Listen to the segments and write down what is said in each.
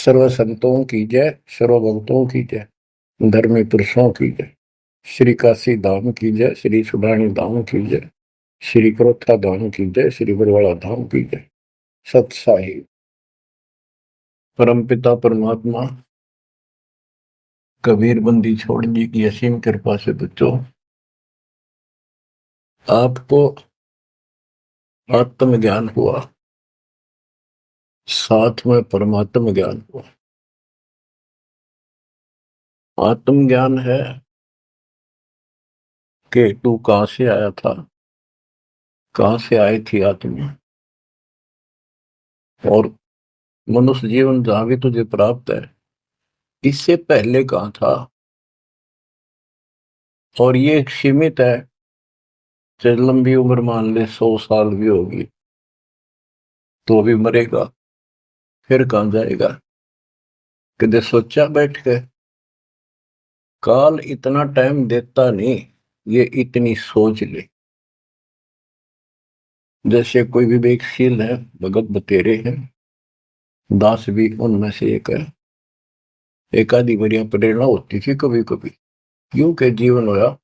सर्व संतों की जय, सर्व भक्तों की जय, धर्मी पुरुषों की जय। श्री काशी धाम की जय, श्री सुडानी धाम की जय, श्री क्रोथा धाम की जय, श्री बरवाड़ा धाम की जय। सत साहिब परम पिता परमात्मा कबीर बंदी छोड़ जी की असीम कृपा से बच्चों आपको आत्म ज्ञान हुआ, साथ में परमात्म ज्ञान हुआ। आत्म ज्ञान है कि तू कहां से आया था, कहां से आई थी आत्मा, और मनुष्य जीवन जहां भी तुझे प्राप्त है इससे पहले कहां था। और ये सीमित है, चाहे लंबी उम्र मान ले 100 साल भी होगी तो भी मरेगा, फिर कहां जाएगा। कदे सोचा बैठ के, काल इतना टाइम देता नहीं, ये इतनी सोच ले। जैसे कोई विवेकशील है, भगत बतेरे हैं, दास भी उनमें से एक है। एक आधी बढ़िया प्रेरणा होती थी कभी कभी, यूं के जीवन होया,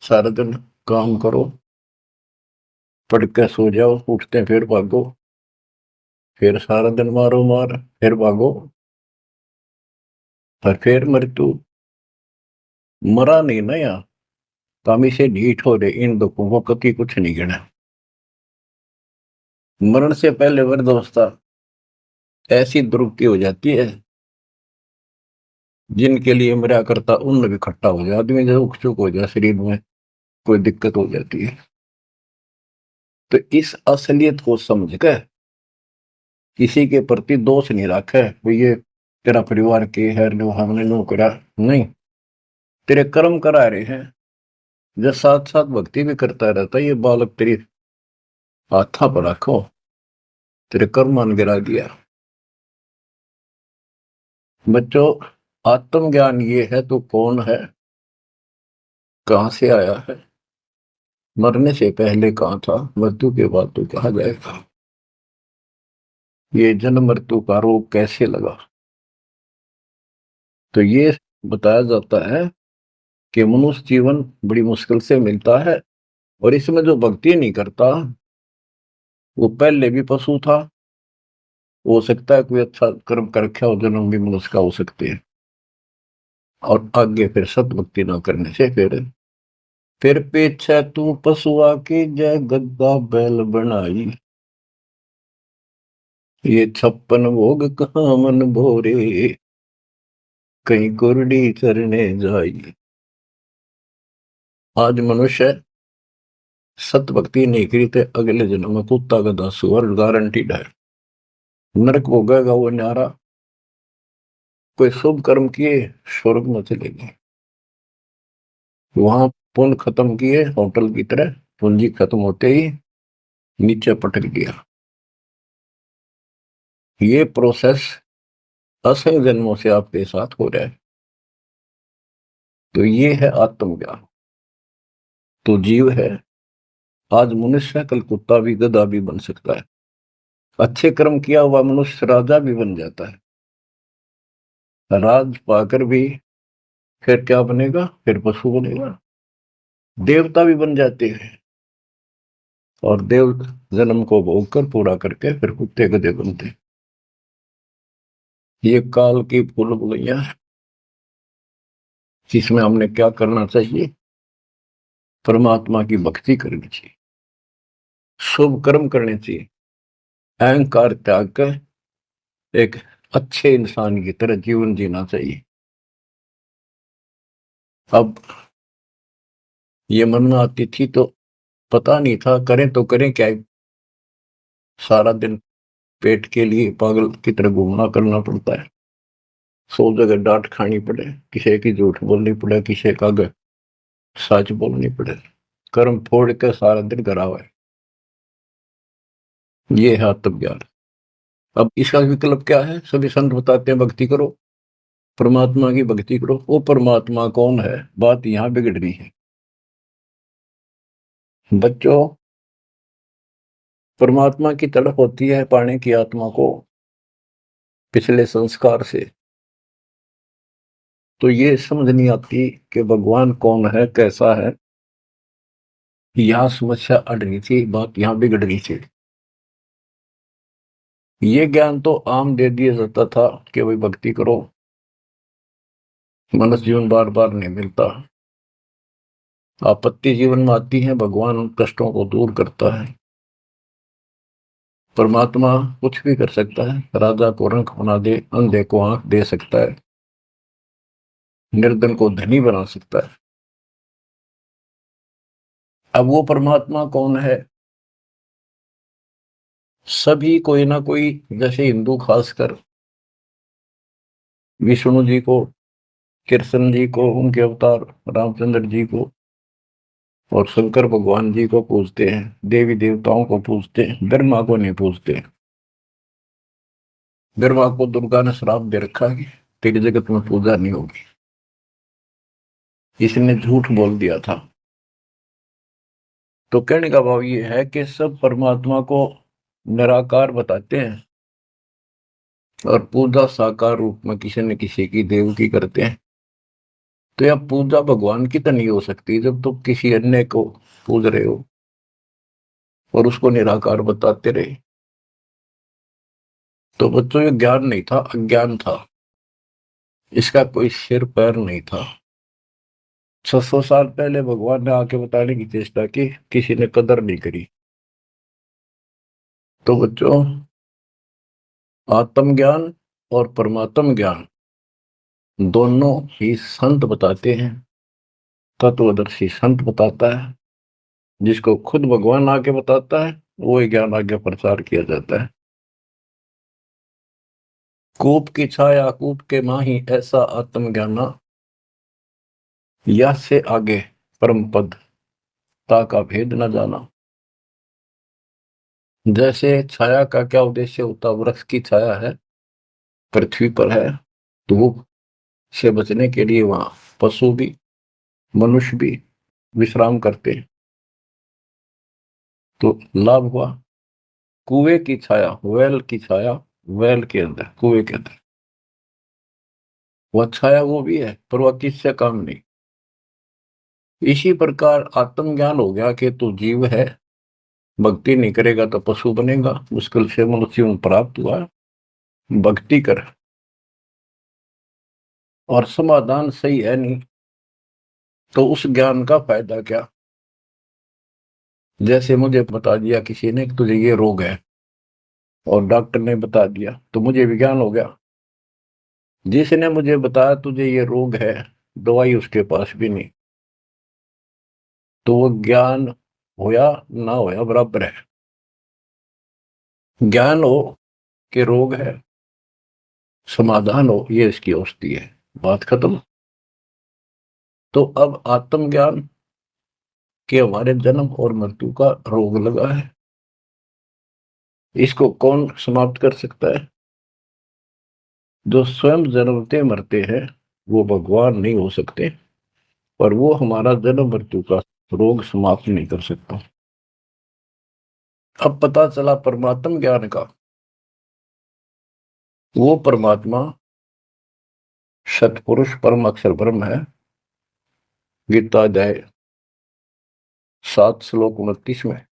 सारा दिन काम करो, पढ़ के सो जाओ, उठते फिर भागो, फिर सारा दिन मारो मार, फिर भागो, और फिर मृत्यु। मरा नहीं ना यहाँ, कामी से ढीठ हो रहे, इन दुखों को कभी कुछ नहीं गिना। मरण से पहले वृद्धावस्था ऐसी दुर्गति हो जाती है, जिनके लिए मरा करता उन भी खट्टा हो जाए, आदमी जब उख चुक हो जाए, शरीर में कोई दिक्कत हो जाती है। तो इस असलियत को समझ कर किसी के प्रति दोष नहीं रखे, भाई ये तेरा परिवार के है, नो हमने नो करा, नहीं, तेरे कर्म करा रहे हैं। जब साथ साथ भक्ति भी करता रहता, ये बालक तेरी हाथा पर रखो, तेरे कर्म मान गिरा दिया। बच्चों, आत्मज्ञान ये है तो कौन है, कहां से आया है, मरने से पहले कहां था, मृत्यु के बाद तो कहा जाएगा। ये जन्म मृत्यु का रोग कैसे लगा, तो ये बताया जाता है कि मनुष्य जीवन बड़ी मुश्किल से मिलता है, और इसमें जो भक्ति नहीं करता वो पहले भी पशु था। हो सकता है कोई अच्छा कर्म कर रखा हो, जन्म भी मनुष्य का हो सकते हैं, और आगे फिर सत भक्ति न करने से फिर पीछे तू पशुआ की जय गद्दा बैल बनाई। ये 56 भोग कहाँ मन भोरे, कहीं कुरडी चरने जाई। आज मनुष्य सत भक्ति नहीं करी तो अगले जन्म में कुत्ता गधा सुअर गारंटीड है, नरक भोगेगा वो न्यारा। कोई शुभ कर्म किए, स्वर्ग में चले गए, वहां पुण्य खत्म किए, होटल की तरह पूंजी खत्म होते ही नीचे पटक गया। ये प्रोसेस असंख्य जन्मों से आपके साथ हो रहा है। तो ये है आत्मज्ञान। तो जीव है, आज मनुष्य है, कल कुत्ता भी गधा भी बन सकता है। अच्छे कर्म किया हुआ मनुष्य राजा भी बन जाता है, राज पाकर भी फिर क्या बनेगा, फिर पशु बनेगा, देवता भी बन जाते हैं, और देव जन्म को भोग कर पूरा करके फिर कुत्ते गधे बनते हैं। ये काल की भूल भुलैया है, जिसमें हमने क्या करना चाहिए, परमात्मा की भक्ति करनी चाहिए, शुभ कर्म करने चाहिए, अहंकार त्याग कर एक अच्छे इंसान की तरह जीवन जीना चाहिए। अब ये मन में आती थी तो पता नहीं था करें तो करें क्या, सारा दिन पेट के लिए पागल की तरह घूमना करना पड़ता है, 100 जगह डांट खानी पड़े, किसी की झूठ बोलनी पड़े, किसी का सच बोलनी पड़े, कर्म फोड़ के सारा दिन करा हुआ है। ये है आत्मज्ञान। अब इसका विकल्प क्या है, सभी संत बताते हैं भक्ति करो, परमात्मा की भक्ति करो। वो परमात्मा कौन है, बात यहां बिगड़नी है बच्चों। परमात्मा की तड़प होती है पाने की आत्मा को, पिछले संस्कार से। तो ये समझ नहीं आती कि भगवान कौन है, कैसा है। यहाँ समस्या अड़ रही थी, बात यहाँ बिगड़ रही थी। ये ज्ञान तो आम दे दिया जाता था कि भाई भक्ति करो, मनुष्य जीवन बार बार नहीं मिलता, आपत्ति जीवन में आती है, भगवान उन कष्टों को दूर करता है। परमात्मा कुछ भी कर सकता है, राजा को रंक बना दे, अंधे को आंख दे सकता है, निर्धन को धनी बना सकता है। अब वो परमात्मा कौन है? सभी कोई ना कोई, जैसे हिंदू खासकर विष्णु जी को, कृष्ण जी को, उनके अवतार रामचंद्र जी को और शंकर भगवान जी को पूजते हैं, देवी देवताओं को पूजते हैं, ब्रह्मा को नहीं पूजते। ब्रह्मा को दुर्गा ने श्राप दे रखा है कि तेरी जगत में पूजा नहीं होगी, इसने झूठ बोल दिया था। तो कहने का भाव ये है कि सब परमात्मा को निराकार बताते हैं और पूजा साकार रूप में किसी न किसी की देव की करते हैं। तो यह पूजा भगवान की तो नहीं हो सकती जब तुम किसी अन्य को पूज रहे हो और उसको निराकार बताते रहे। तो बच्चों ये ज्ञान नहीं था, अज्ञान था। इसका कोई सिर पैर नहीं था। 600 साल पहले भगवान ने आके बताने की चेष्टा की, किसी ने कदर नहीं करी। तो बच्चों, आत्मज्ञान और परमात्म ज्ञान दोनों ही संत बताते हैं, तत्वदर्शी संत बताता है। जिसको खुद भगवान आके बताता है वो ज्ञान आगे प्रचार किया जाता है। कूप की छाया कूप के माही, ऐसा आत्मज्ञाना, या से आगे परम पद ता का भेद न जाना। जैसे छाया का क्या उद्देश्य होता, वृक्ष की छाया है, पृथ्वी पर है, धूप से बचने के लिए वहां पशु भी मनुष्य भी विश्राम करते हैं। तो लाभ हुआ। कुएं की छाया, वेल की छाया, वेल के अंदर, कुएं के अंदर वह छाया वो भी है, पर वह किससे काम नहीं। इसी प्रकार आत्मज्ञान हो गया कि तू जीव है, भक्ति नहीं करेगा तो पशु बनेगा, मुश्किल से मनुष्य में प्राप्त हुआ है, भक्ति कर। और समाधान सही है नहीं तो उस ज्ञान का फायदा क्या? जैसे मुझे बता दिया किसी ने कि तुझे ये रोग है और डॉक्टर ने बता दिया तो मुझे विज्ञान हो गया। जिसने मुझे बताया तुझे ये रोग है, दवाई उसके पास भी नहीं, तो वो ज्ञान होया ना होया बराबर है। ज्ञान हो कि रोग है, समाधान हो ये इसकी औषधि है, बात खत्म। तो अब आत्मज्ञान के हमारे जन्म और मृत्यु का रोग लगा है, इसको कौन समाप्त कर सकता है? जो स्वयं जन्मते मरते हैं वो भगवान नहीं हो सकते, पर वो हमारा जन्म मृत्यु का रोग समाप्त नहीं कर सकता। अब पता चला परमात्म ज्ञान का, वो परमात्मा सतपुरुष परम अक्षर ब्रह्म है। गीता अध्याय 7 श्लोक 29 में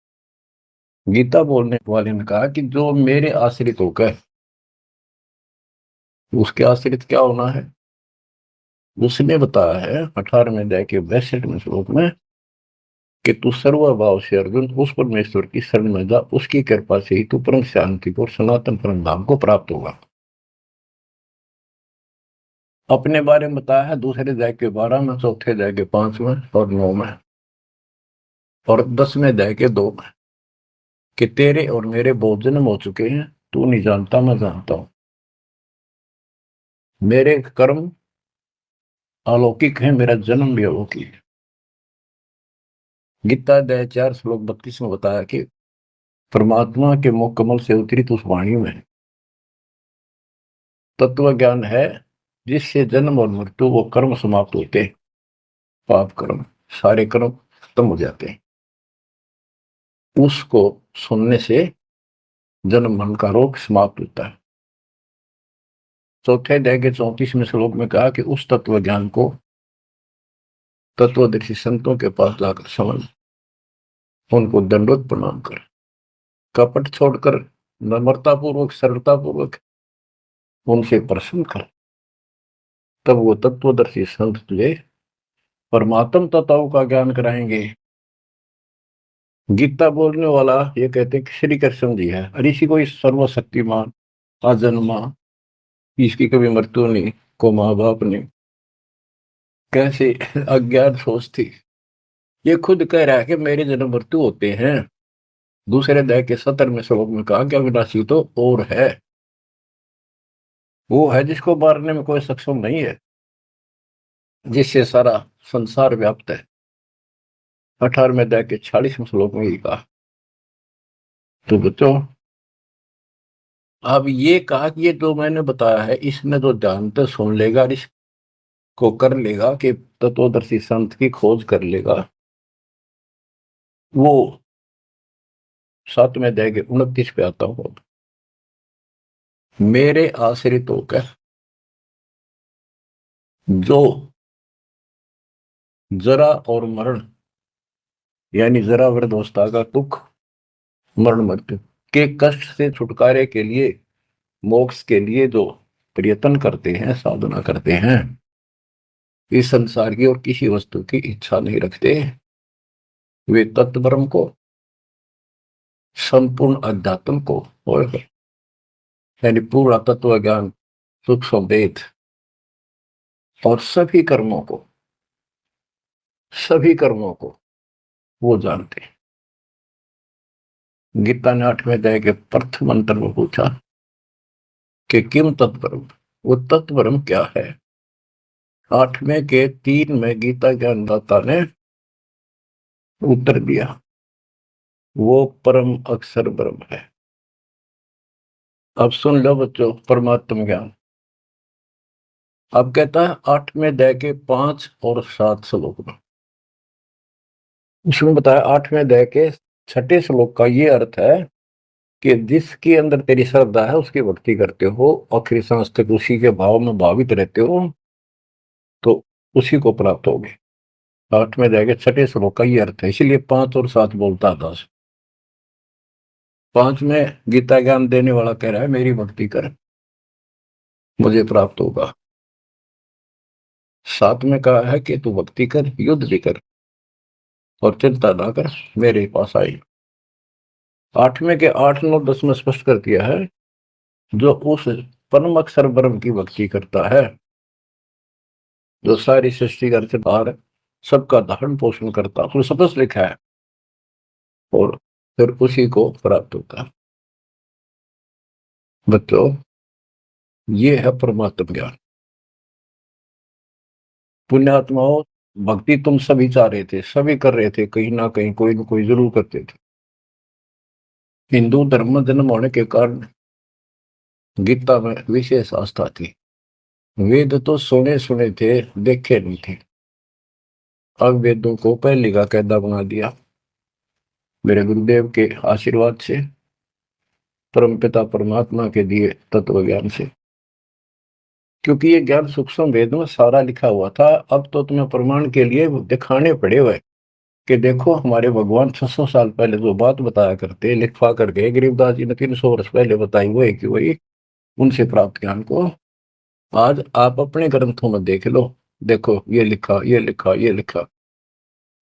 गीता बोलने वाले ने कहा कि जो मेरे आश्रित होकर, उसके आश्रित क्या होना है? उसने बताया है 18वें अध्याय के 62वें श्लोक में कि तू सर्वभाव से अर्जुन उस परमेश्वर की शरण में जा, उसकी कृपा से ही तू परम शांति को, सनातन परम धाम को प्राप्त होगा। अपने बारे में बताया है दूसरे अध्याय के 12 में, चौथे अध्याय के 5 में और 9 में और 10वें अध्याय के 2 में कि तेरे और मेरे बहुत जन्म हो चुके हैं, तू नहीं जानता मैं जानता हूं। मेरे कर्म अलौकिक है, मेरा जन्म भी अलौकिक है। गीता अध्याय 4 श्लोक 32 में बताया कि परमात्मा के मुख कमल से उतरी उस वाणी में तत्व ज्ञान है, जिससे जन्म और मृत्यु वो कर्म समाप्त होते हैं, पाप कर्म सारे कर्म खत्म हो जाते हैं। उसको सुनने से जन्म मरण का रोग समाप्त होता है। चौथे अध्याय के 34वें श्लोक में कहा कि उस तत्व ज्ञान को तत्वदर्शी संतों के पास जाकर समझ, उनको दंडवत प्रणाम कर, कपट छोड़कर नम्रता पूर्वक सरलता पूर्वक उनसे प्रश्न कर, तब वो तत्वदर्शी संत तुझे परमात्म तत्वों का ज्ञान कराएंगे। गीता बोलने वाला ये कहते हैं कि श्री कृष्ण जी है, और इसी को इस सर्वशक्तिमान अजन्मा, इसकी कभी मृत्यु नहीं, को माँ बाप ने कैसे अज्ञात सोच थी, ये खुद कह रहा है कि मेरे जन्म मृत्यु होते हैं। दूसरे अध्याय के 17वें श्लोक में कहा कि अविनाशी तो और है, वो है जिसको मारने में कोई सक्षम नहीं है, जिससे सारा संसार व्याप्त है। 18वें अध्याय के 46वें श्लोक में ही कहा। तो बच्चों, अब ये कहा कि ये जो मैंने बताया है इसमें जो ध्यान से सुन लेगा, इसको कर लेगा कि तत्वदर्शी संत की खोज कर लेगा, वो 7वें अध्याय के 29 पे आता हूं। मेरे आश्रित होकर जो जरा और मरण, यानी जरा वृद्धावस्था का दुख, मरण मृत्यु के कष्ट से छुटकारे के लिए, मोक्ष के लिए जो प्रयत्न करते हैं, साधना करते हैं, इस संसार की और किसी वस्तु की इच्छा नहीं रखते, वे तत्ब्रह्म को, संपूर्ण अध्यात्म को, और यानी पूरा तत्व ज्ञान, सूक्ष्म वेद और सभी कर्मों को वो जानते हैं। गीता ने 8वें अध्याय के प्रथम मंत्र में पूछा कि किम तत्परम, वो तत्परम क्या है। 8वें के 3 में गीता के अन्नदाता ने उत्तर दिया, वो परम अक्षर ब्रह्म है। अब सुन लो बच्चों परमात्म ज्ञान। अब कहता है 8वें अध्याय के 5 और 7 श्लोक में, इसमें बताया 8वें अध्याय के 6ठे श्लोक का ये अर्थ है कि जिसके अंदर तेरी श्रद्धा है उसकी भक्ति करते हो, आखिरी सांस तक उसी के भाव में भावित रहते हो, तो उसी को प्राप्त होगे। 8वें अध्याय के 6ठे श्लोक का ये अर्थ है, इसलिए 5 और 7 बोलता था। 5 में गीता ज्ञान देने वाला कह रहा है मेरी भक्ति कर, मुझे प्राप्त होगा। 7 में कहा है कि तू भक्ति कर, युद्ध भी कर और चिंता ना कर, मेरे पास आई। 8वें के 8, 9, 10 में स्पष्ट कर दिया है, जो उस परम अक्षर ब्रह्म की भक्ति करता है, जो सारी सृष्टि का रचनहार, सबका धारण पोषण करता, उसमें स्पष्ट लिखा है, और फिर उसी को प्राप्त होता है। बच्चों, ये है परमात्म ज्ञान। पुण्यात्माओं, भक्ति तुम सभी चाह रहे थे, सभी कर रहे थे, कहीं ना कहीं कोई ना कोई जरूर करते थे। हिंदू धर्म में जन्म होने के कारण गीता में विशेष आस्था थी। वेद तो सुने सुने थे, देखे नहीं थे। अब वेदों को पहले का कायदा बना दिया मेरे गुरुदेव के आशीर्वाद से, परमपिता परमात्मा के दिए तत्व ज्ञान से, क्योंकि ये ज्ञान सूक्ष्म वेद में सारा लिखा हुआ था। अब तो तुम्हें प्रमाण के लिए दिखाने पड़े हुए कि देखो हमारे भगवान 600 साल पहले जो बात बताया करते, लिखवा कर गए गरीबदास जी ने 300 वर्ष पहले बताई, वही कि वही उनसे प्राप्त ज्ञान को आज आप अपने ग्रंथों में देख लो, देखो ये लिखा, ये लिखा, ये लिखा।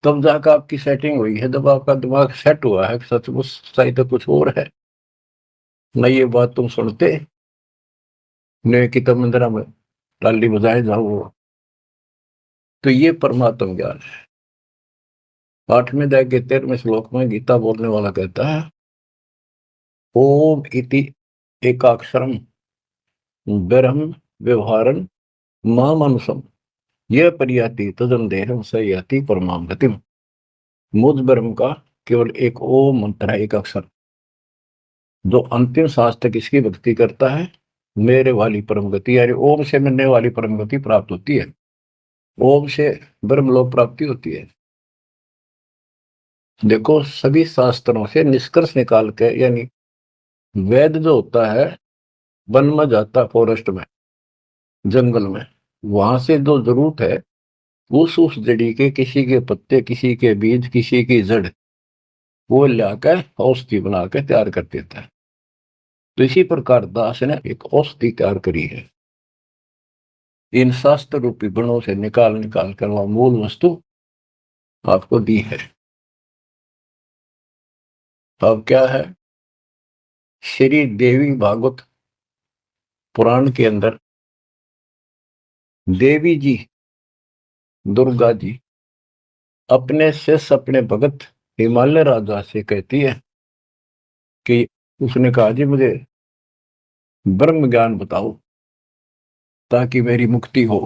तब जाकर आपकी सेटिंग हुई है, जब आपका दिमाग सेट हुआ है, सचमुच सही तो कुछ और है न, ये बात तुम सुनते ने की तमंदरा में टाली बजाए जाओ। तो ये परमात्म ज्ञान है। 8वें अध्याय के 13वें श्लोक में गीता बोलने वाला कहता है, ओम इति एकाक्षरम ब्रह्म व्यवहारन मामनुषम यह परियाति तदम देहम स याति परमाम गतिम। मुझ ब्रह्म का केवल एक ओम मंत्र है, एक अक्षर, जो अंतिम सांस तक इसकी भक्ति करता है, मेरे वाली परम गति, यानी ओम से मिलने वाली परम गति प्राप्त होती है। ओम से ब्रह्मलोक प्राप्ति होती है। देखो सभी शास्त्रों से निष्कर्ष निकाल के, यानी वेद जो होता है वन में जाता, फॉरेस्ट में, जंगल में, वहां से जो जरूरत है उस जड़ी के, किसी के पत्ते, किसी के बीज, किसी की जड़, वो लाकर औषधि बना के तैयार कर देता है। तो इसी प्रकार दास ने एक औषधि तैयार करी है, इन शास्त्र रूपी गुणों से निकाल निकाल कर वह मूल वस्तु आपको दी है। अब क्या है, श्री देवी भागवत पुराण के अंदर देवी जी, दुर्गा जी अपने शिष्य, अपने भगत हिमालय राजा से कहती है कि उसने कहा जी मुझे ब्रह्म ज्ञान बताओ ताकि मेरी मुक्ति हो।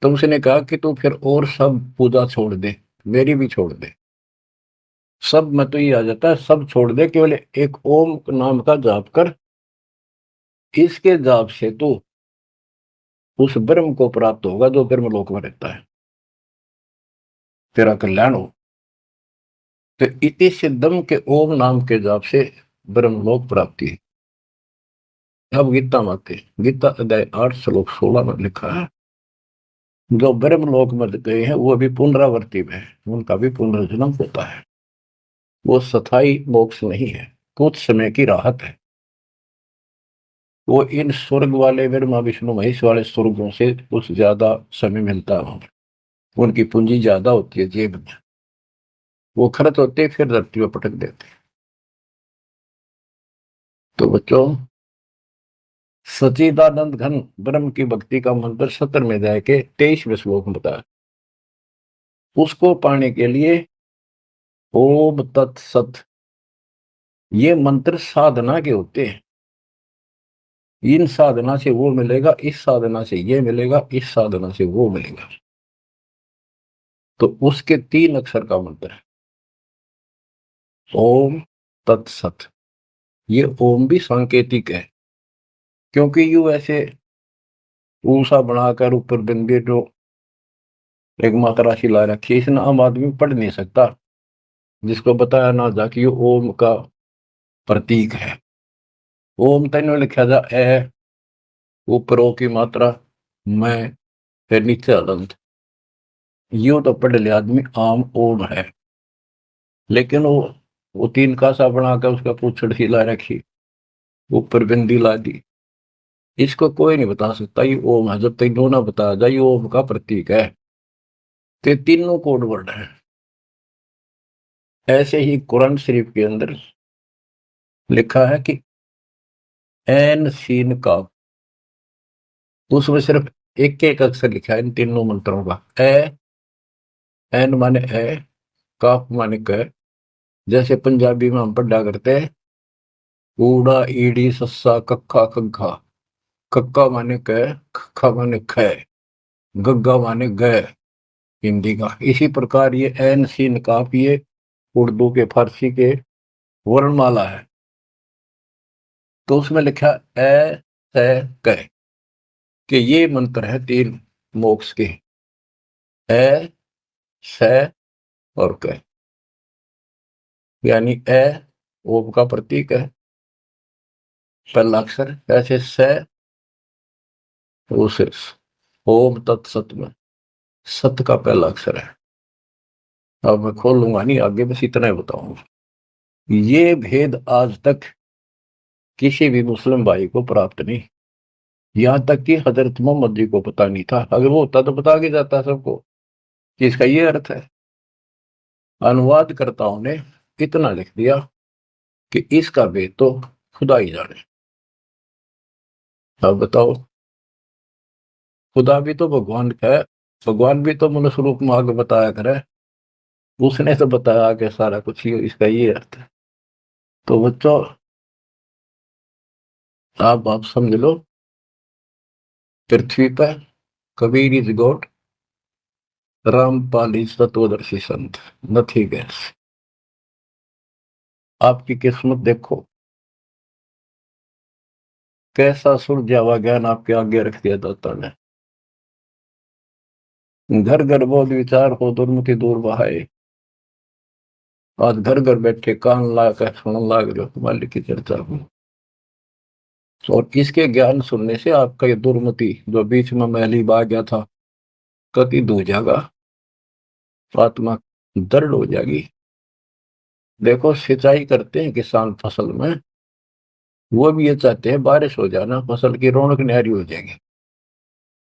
तो उसने कहा कि तू फिर और सब पूजा छोड़ दे, मेरी भी छोड़ दे, सब में तो ये आ जाता है, सब छोड़ दे, केवल एक ओम नाम का जाप कर, इसके जाप से तो उस ब्रह्म को प्राप्त होगा जो ब्रह्म लोक में रहता है, तेरा कल्याण हो। तो इति सिद्धम के ओम नाम के जाप से ब्रह्मलोक प्राप्ति है। अब गीता माते, गीता अध्याय 8 श्लोक 16 में लिखा है, जो ब्रह्मलोक में गए हैं वो भी पुनरावृत्ति में है, उनका भी पुनर्जन्म होता है, वो स्थायी मोक्ष नहीं है, कुछ समय की राहत है। वो इन स्वर्ग वाले ब्रह्मा विष्णु महेश वाले स्वर्गों से कुछ ज्यादा समय मिलता है, उनकी पूंजी ज्यादा होती है जेब में, वो खर्च होते फिर धरती में पटक देते। तो बच्चों, सच्चिदानंद घन ब्रह्म की भक्ति का मंत्र 17वें अध्याय के 23वें श्लोक में बताया, उसको पाने के लिए ओम तत्सत, ये मंत्र साधना के होते हैं। इन साधना से वो मिलेगा, इस साधना से ये मिलेगा, इस साधना से वो मिलेगा। तो उसके 3 अक्षर का मंत्र है ओम तत्सत। ये ओम भी सांकेतिक है, क्योंकि यू ऐसे ऊषा बनाकर ऊपर बिंदु जो एक मात्रा राशि ला रखी है, इसने आम आदमी पढ़ नहीं सकता, जिसको बताया ना जा कि ये ओम का प्रतीक है। ओम तैनो लिखा जा ए, ऊपर ओ की मात्रा, मैं, फिर नीचे अनंत, यूं तो पढ़ लिया आदमी आम ओम है, लेकिन वो 3 कासा बनाकर उसका पूछड़ हिला रखी, ऊपर बिंदी ला दी, इसको कोई नहीं बता सकता ये ओम है जब तक ना बताया जाए ये ओम का प्रतीक है। तो तीनों कोड वर्ड है। ऐसे ही कुरान शरीफ के अंदर लिखा है कि एन सीन का, उसमें सिर्फ एक एक अक्षर लिखा है इन तीनों मंत्रों का। ए, एन माने ए, काफ माने क, जैसे पंजाबी में हम पढ़ा करते हैं ऊड़ा ईड़ी सस्सा कक्का खग्गा, कक्का माने क, खक्का माने ख, गग्गा माने ग, हिंदी का। इसी प्रकार ये एन सीन काफ, ये उर्दू के, फारसी के वर्णमाला है। तो उसमें लिखा ए से क, कि ये मंत्र है 3 मोक्ष के, ए से और क, यानी ए ओम का प्रतीक है, पहला अक्षर, ऐसे से उसे ओम तत्सत में सत का पहला अक्षर है। अब मैं खोलूंगा नहीं आगे, बस इतना ही बताऊंगा। ये भेद आज तक किसी भी मुस्लिम भाई को प्राप्त नहीं, यहां तक कि हजरत मोहम्मद जी को पता नहीं था। अगर वो होता तो बता के जाता सबको कि इसका ये अर्थ है। अनुवादकर्ताओं ने इतना लिख दिया कि इसका भेद तो खुदा ही जाने। अब बताओ, खुदा भी तो भगवान का है, भगवान भी तो मनुष्य रूप में आगे बताया करे, उसने तो बताया आगे सारा कुछ, ही इसका ये अर्थ है। तो बच्चों, आप समझ लो, पृथ्वी पर Kabir is God, Rampal is तत्वदर्शी संत, नथिंग एल्स। आपकी किस्मत देखो, कैसा सुलझा हुआ ज्ञान आपके आगे रख दिया दाता ने। घर घर बोध विचार हो दुर्मुखी दूर बहाए, आज घर घर बैठे कान ला कर सुन लाग रहे हो मालिक की चर्चा को। और इसके ज्ञान सुनने से आपका ये दुर्मति जो बीच में मैली बा गया था कति दूर जाएगा, आत्मा दृढ़ हो जाएगी। देखो सिंचाई करते हैं किसान फसल में, वो भी ये चाहते हैं बारिश हो जाना, फसल की रौनक न्यारी हो जाएगी।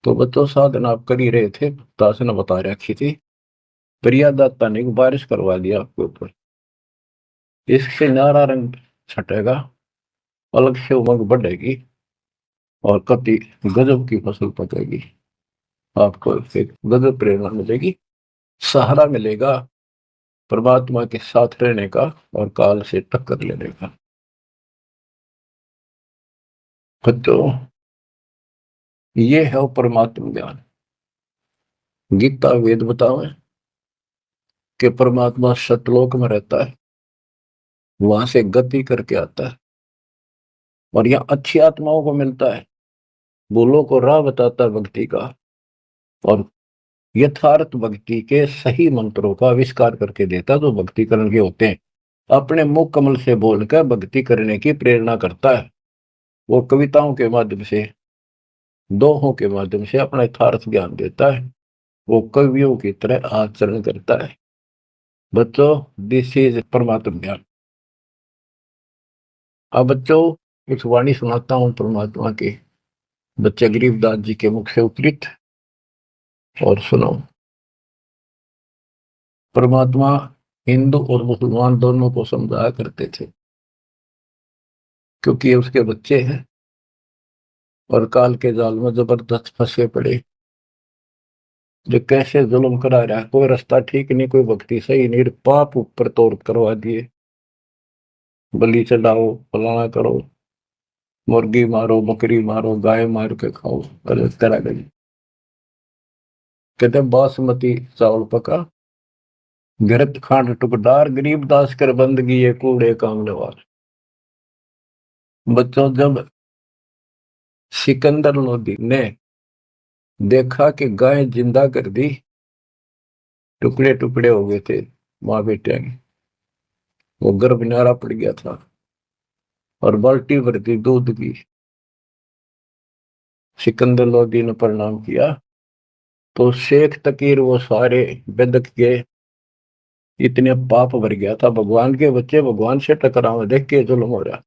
तो बच्चों साधन आप कर ही रहे थे, दास ने बता रखी थी, प्रियादाता ने बारिश करवा दिया आपके ऊपर, इससे नारा रंग छटेगा, अलग से उमंग बढ़ेगी और कति गजब की फसल पकेगी। आपको एक गजब प्रेरणा मिलेगी, सहारा मिलेगा परमात्मा के साथ रहने का और काल से टक्कर लेने का। तो ये है वो परमात्मा ज्ञान। गीता वेद बतावे कि परमात्मा सतलोक में रहता है, वहां से गति करके आता है और यहाँ अच्छी आत्माओं को मिलता है, भूलों को राह बताता है भक्ति का, और यथार्थ भक्ति के सही मंत्रों का आविष्कार करके देता जो भक्ति करने के होते हैं। अपने मुख कमल से बोलकर भक्ति करने की प्रेरणा करता है। वो कविताओं के माध्यम से, दोहों के माध्यम से अपना यथार्थ ज्ञान देता है। वो कवियों की तरह आचरण करता है। बच्चों, दिस इज परमात्मा ज्ञान। अब बच्चों कुछ वाणी सुनाता हूं परमात्मा के, बच्चे गरीबदास जी के मुख से उद्धृत, और सुनो। परमात्मा हिंदू और मुसलमान दोनों को समझाया करते थे, क्योंकि ये उसके बच्चे हैं और काल के जाल में जबरदस्त फंसे पड़े। जो कैसे जुल्म करा रहा है, कोई रास्ता ठीक नहीं, कोई भक्ति सही नहीं, पाप ऊपर तोड़ करवा दिए, बलि चढ़ाओ, फलाना करो, मुर्गी मारो, बकरी मारो, गाय मार के खाओ, अरे तरह गई। कहते बासमती चावल पका, घृत खांड टुकडार, गरीबदास कर बंदगी ये कूड़े काम नवार। बच्चों, जब सिकंदर लोधी ने देखा कि गाय जिंदा कर दी, टुकड़े टुकड़े हो गए थे माँ बेटे के, वो गर्भ न्यारा पड़ गया था और बाल्टी भर दी दूध की। सिकंदर लोधी ने प्रणाम किया तो शेख तकीर वो सारे बेदक के इतने पाप भर गया था, भगवान के बच्चे भगवान से टकराव देख के जुल्म हो रहा।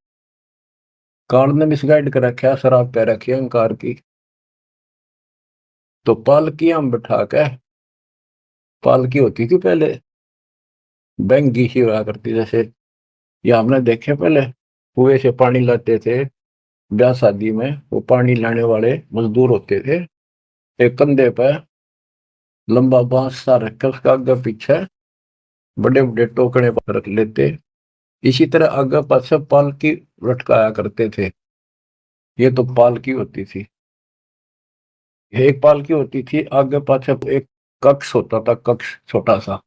काल ने मिसगाइड कर रखा, शराब पै रखी अहंकार की। तो पालकी हम बैठा के, पालकी होती थी पहले बैंगी सी हुआ करती, जैसे ये हमने देखे पहले कुएं से पानी लाते थे ब्याह शादी में, वो पानी लाने वाले मजदूर होते थे, एक कंधे पे लंबा बांस सा रख कर उसका आगे पीछे बड़े बड़े टोकरे पर रख लेते, इसी तरह आगे पाछे पालकी लटकाया करते थे। ये तो पालकी होती थी, एक पालकी होती थी, आगे पाछे एक कक्ष होता था, कक्ष छोटा सा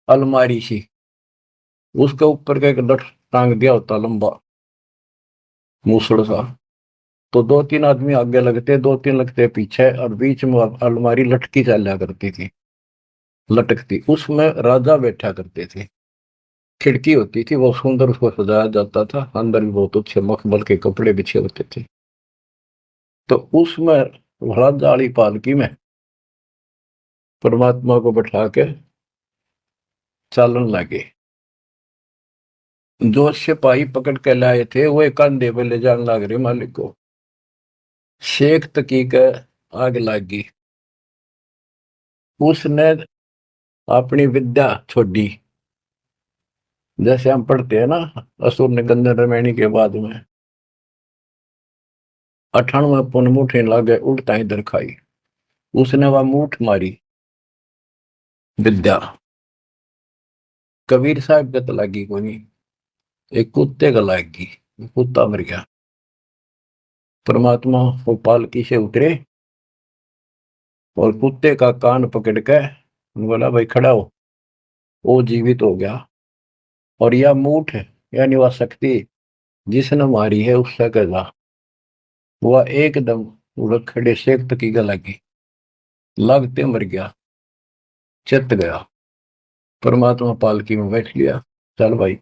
अलमारी सी, उसके ऊपर का एक लठ टांग दिया होता लंबा मूसड़ सा। तो दो तीन आदमी आगे लगते, दो तीन लगते पीछे, और बीच में अलमारी लटकी चला करती थी, लटकती, उसमें राजा बैठा करते थे। खिड़की होती थी, बहुत सुंदर, उसको सजाया जाता था, अंदर भी बहुत अच्छे मखमल के कपड़े बिछे होते थे। तो उसमें राजा वाली पालकी में परमात्मा को बैठा के चालन लगे। जो सिपाही पकड़ के लाए थे वो एक कंधे पे ले जाने लग रहे मालिक को। शेख तकी के आग लगी, उसने अपनी विद्या छोड़ी। जैसे हम पढ़ते हैं ना, असुर निकंदन रमैनी के बाद में 98 पुन मुठे लागे उल्टा इधर खाई, उसने वह मूठ मारी विद्या। कबीर साहब के तो लगी कोई नहीं, एक कुत्ते का लागी, कुत्ता मर गया। परमात्मा वो पालकी से उतरे और कुत्ते का कान पकड़ के बोला भाई खड़ा हो, वो जीवित हो गया। और यह मूठ यानी वह शक्ति जिसने मारी है उससे कहा, वह एकदम खड़े शेख तकी का लगी, लगते मर गया, चत गया। परमात्मा पालकी में बैठ लिया, चल भाई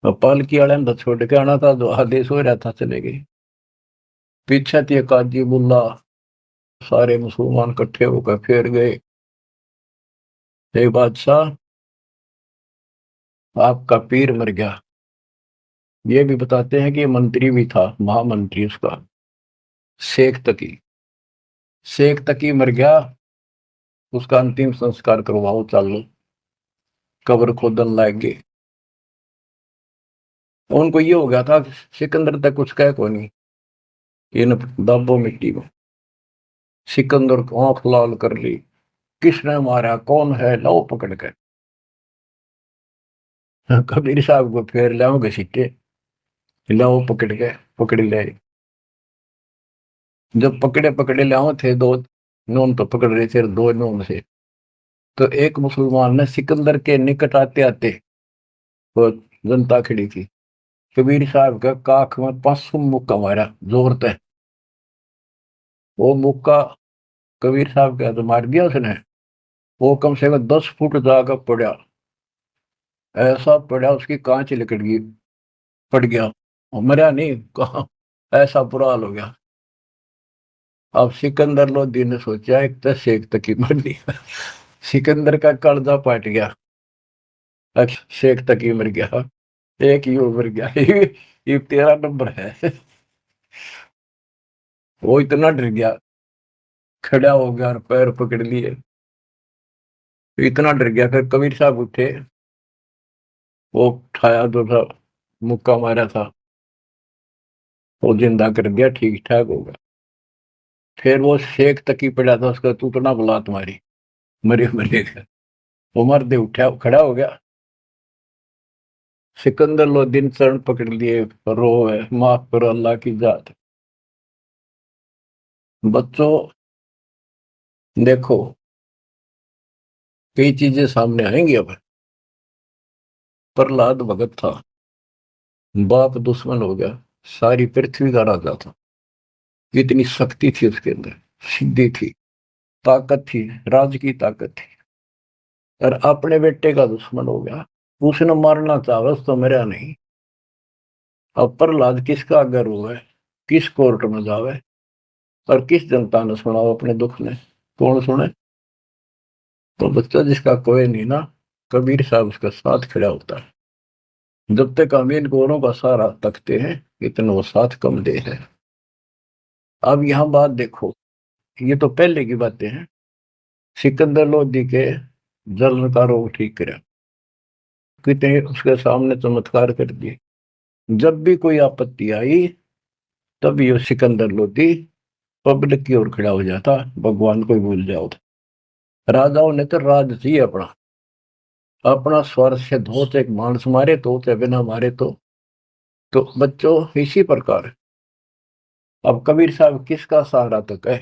पालकी वाले ने तो छोड़ के आना था, जो आदेश हो रहा था चले गए। पीछे थी काजी बुल्ला, सारे मुसलमान इकट्ठे होकर फिर गए, हे बादशाह आपका पीर मर गया। ये भी बताते हैं कि ये मंत्री भी था, महामंत्री उसका, शेख तकी। शेख तकी मर गया, उसका अंतिम संस्कार करवाओ, चलो कब्र खोदन लाग गए। उनको ये हो गया था सिकंदर तक कुछ कह को नहीं, इन दाबो मिट्टी में। सिकंदर को आंख लाल कर ली, किसने मारा, कौन है, लो पकड़ के। कबीर साहब को फिर लाओगे सीटे, लाओ पकड़ के, पकड़ ले। जब पकड़े पकड़े लाओ थे दो नून तो पकड़ रहे थे, दो नून से। तो एक मुसलमान ने सिकंदर के निकट आते आते, वो जनता खड़ी थी, कबीर साहब का काख में 500 मुक्का मारा जोर से। वो मुक्का कबीर साहब का तो मार दिया उसने, वो कम से कम 10 फुट जाकर पड़ा, ऐसा पड़ा उसकी कांच लिकट गई, पड़ गया, मरा नहीं कहा, ऐसा बुरा हाल हो गया। अब सिकंदर लोधी ने सोचा एक तो शेख तकी मर दिया, सिकंदर का कलजा पाट गया, शेख तकी मर गया, एक ही मर गया। ये 13 नंबर है। वो इतना डर गया, खड़ा हो गया और पैर पकड़ लिए, इतना डर गया। फिर कबीर साहब उठे, वो उठाया जो था, मुक्का मारा था, वो जिंदा कर दिया, ठीक ठाक हो गया। फिर वो शेख तकी पड़ा था, उसका तू तो ना बुला तुम्हारी, मरे मरेगा। वो मर्दे उठा, खड़ा हो गया। सिकंदर लोदीन चरण पकड़ लिए, रो है, माफ करो अल्लाह की जात। बच्चों देखो, कई चीजें सामने आएंगी अब। प्रहलाद भगत था, बाप दुश्मन हो गया, सारी पृथ्वी का राजा था, इतनी शक्ति थी उसके अंदर, सिद्धि थी, ताकत थी, राज की ताकत थी, और अपने बेटे का दुश्मन हो गया। उसने मारना चाहा तो मरा नहीं। अब प्रहलाद किसका अगर हुआ है, किस कोर्ट में जावे, और किस जनता ने सुनाओ अपने दुख ने, कौन सुने। तो बच्चा जिसका कोई नहीं ना, कबीर साहब उसका साथ खड़ा होता है। जब तक हम इन गोरों का सहारा तकते हैं, इतना वो साथ कम दे है। अब यहां बात देखो, ये तो पहले की बातें हैं। सिकंदर लोधी के जलन का रोग ठीक करा, कितने उसके सामने चमत्कार कर दिए। जब भी कोई आपत्ति आई, तब ये सिकंदर लोधी पब्लिक की ओर खड़ा हो जाता, भगवान को ही भूल जाओ। राजाओं ने तो राज चाहिए अपना, अपना स्वर से धोते, एक मानस मारे तो चाहे बिना मारे तो बच्चों इसी प्रकार। अब कबीर साहब किसका सहारा तक है,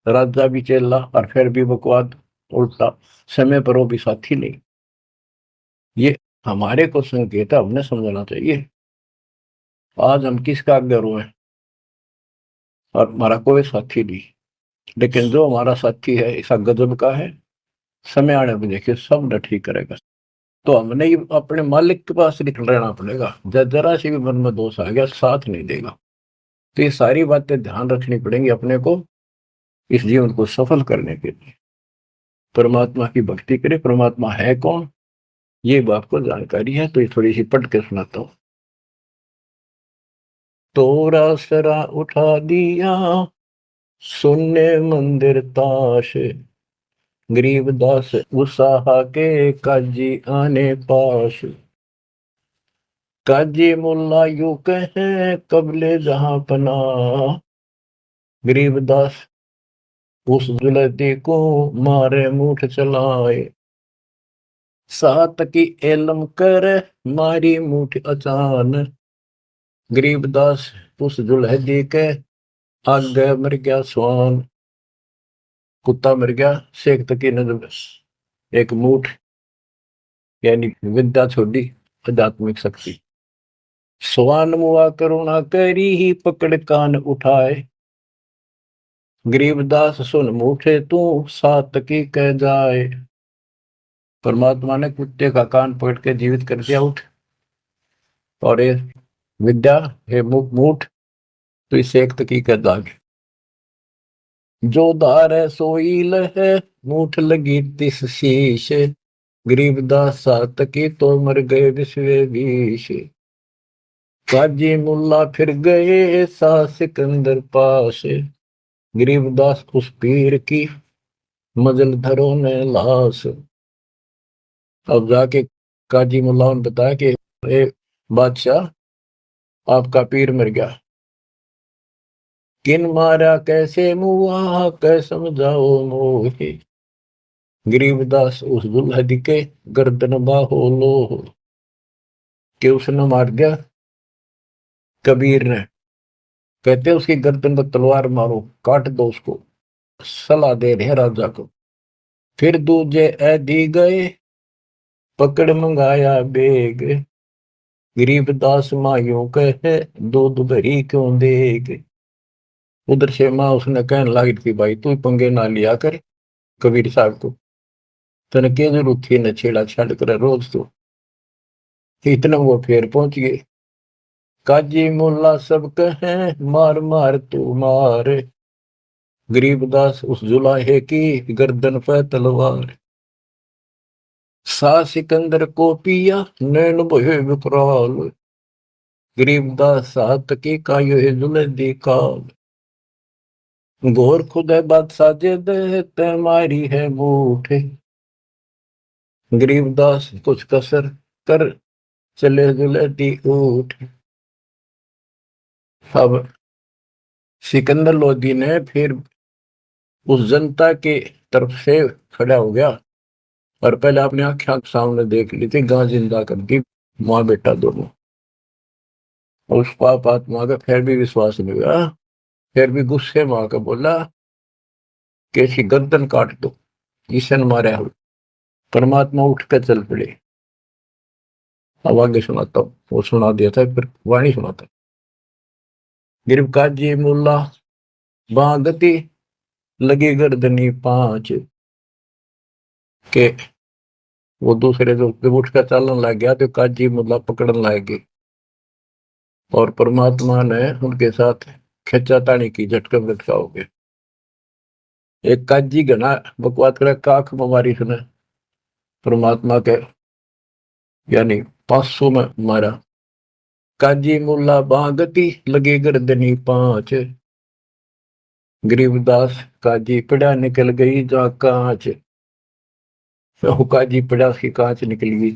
राजा भी चेला और फिर भी बकवाद उल्टा, समय पर वो भी साथी नहीं। ये हमारे को संकेत है, हमने समझना चाहिए। आज हम किसका गुरु हैं, और हमारा कोई साथी नहीं, लेकिन जो हमारा साथी है ऐसा गजब का है, समय आने पर देखिए सब न ठीक करेगा। तो हमने ही अपने मालिक के पास निकल रहना पड़ेगा, जरा सी भी मन में दोष आ गया साथ नहीं देगा। तो ये सारी बातें ध्यान रखनी पड़ेंगी अपने को, इस जीवन को सफल करने के लिए। परमात्मा की भक्ति करें। परमात्मा है कौन, ये बात को जानकारी है, तो ये थोड़ी सी पढ़ के सुनाता हूं। तोरा सरा उठा दिया, सुनने मंदिर ताश, गरीबदास उसाहा के काजी आने पास। काजी मुल्ला यू कहे कबले जहां पना, गरीबदास उस जुलती को मारे मुठ चलाए। सात की एलम कर मारी मुठ अचान, गरीबदास उस जुलहदी के आगे मर गया स्वान। कुत्ता मर गया, शेख तकी ने जब एक मुठ यानी विद्या छोड़ी, आध्यात्मिक शक्ति। स्वान मुआ करुणा करी ही पकड़ कान उठाए, गरीबदास सुन मुठे तू सात की कह जाए। परमात्मा ने कुत्ते का कान पकड़ के जीवित कर दिया, उठ। और ये विद्या है मूठ, तो इसे एक तकी का दाग। जो धार है सोई लहे, मूठ लगी तिस शीश, गरीबदास सात की तो मर गए विश्वे बीश। काजी मुल्ला फिर गए सा सिकंदर पास, गरीबदास उस पीर की मजल धरो ने लाश। अब जाके काजी मुल्ला ने बताया कि ए बादशाह, आपका पीर मर गया। किन मारा कैसे मुआ, कै समझाओ मोहे, गरीबदास उस दुल्हन के गर्दन बाहो लो, कि उसने मार दिया कबीर ने। कहते उसकी गर्दन पर तलवार मारो, काट दो उसको, सलाह दे रहे राजा को। फिर दूजे ऐदी गए, पकड़ मंगाया बेग, गरीबदास मायूं कहे दूध भरी क्यों देग। उधर से माँ उसने कहने लगी थी, भाई तू पंगे ना लिया कर कबीर साहब को, तने के जरूरत थी न छेड़ा छाड़ कर रोज तो। इतना वो फिर पहुंच गए। काजी मुल्ला सब कहे मार मार तू मार, गरीबदास उस जुलाहे की गर्दन पे तलवार। सा सिकंदर को पिया नैन बोहे विकराल, गरीबदास सात की का ये जुलदी काल। घोर खुद है बादशाह जे दे ते मारी है मूठ, गरीबदास कुछ कसर कर चले जुलदी ऊठ। अब सिकंदर लोधी ने फिर उस जनता के तरफ से खड़ा हो गया और पहले अपनी आंखें सामने देख ली थी गां जिंदा कर दी, माँ बेटा दोनों। उस पाप आत्मा का फिर भी विश्वास नहीं हुआ, फिर भी गुस्से में आकर बोला कि इसकी गर्दन काट दो, ईशन मारे हो। परमात्मा उठ कर चल पड़े। अब आगे सुनाता हूँ, वो सुना दिया था फिर वाणी सुनाता। गिरब काजी मुल्ला बागती लगी गर्दनी पांच, के वो दूसरे जो उठ कर चलने लग गया तो काजी मुल्ला पकड़ने लग गए और परमात्मा ने उनके साथ खिंचातानी की, झटका झटका हो गया। एक काजी घना बकवास करे, काख मारी सुने परमात्मा के, यानी 500 में मारा। काजी मुल्ला बागती लगी गर्दनी पांच, गरीबदास काजी पड़ा निकल गई जा कांच। काजी पड़ा उसकी कांच निकल गई।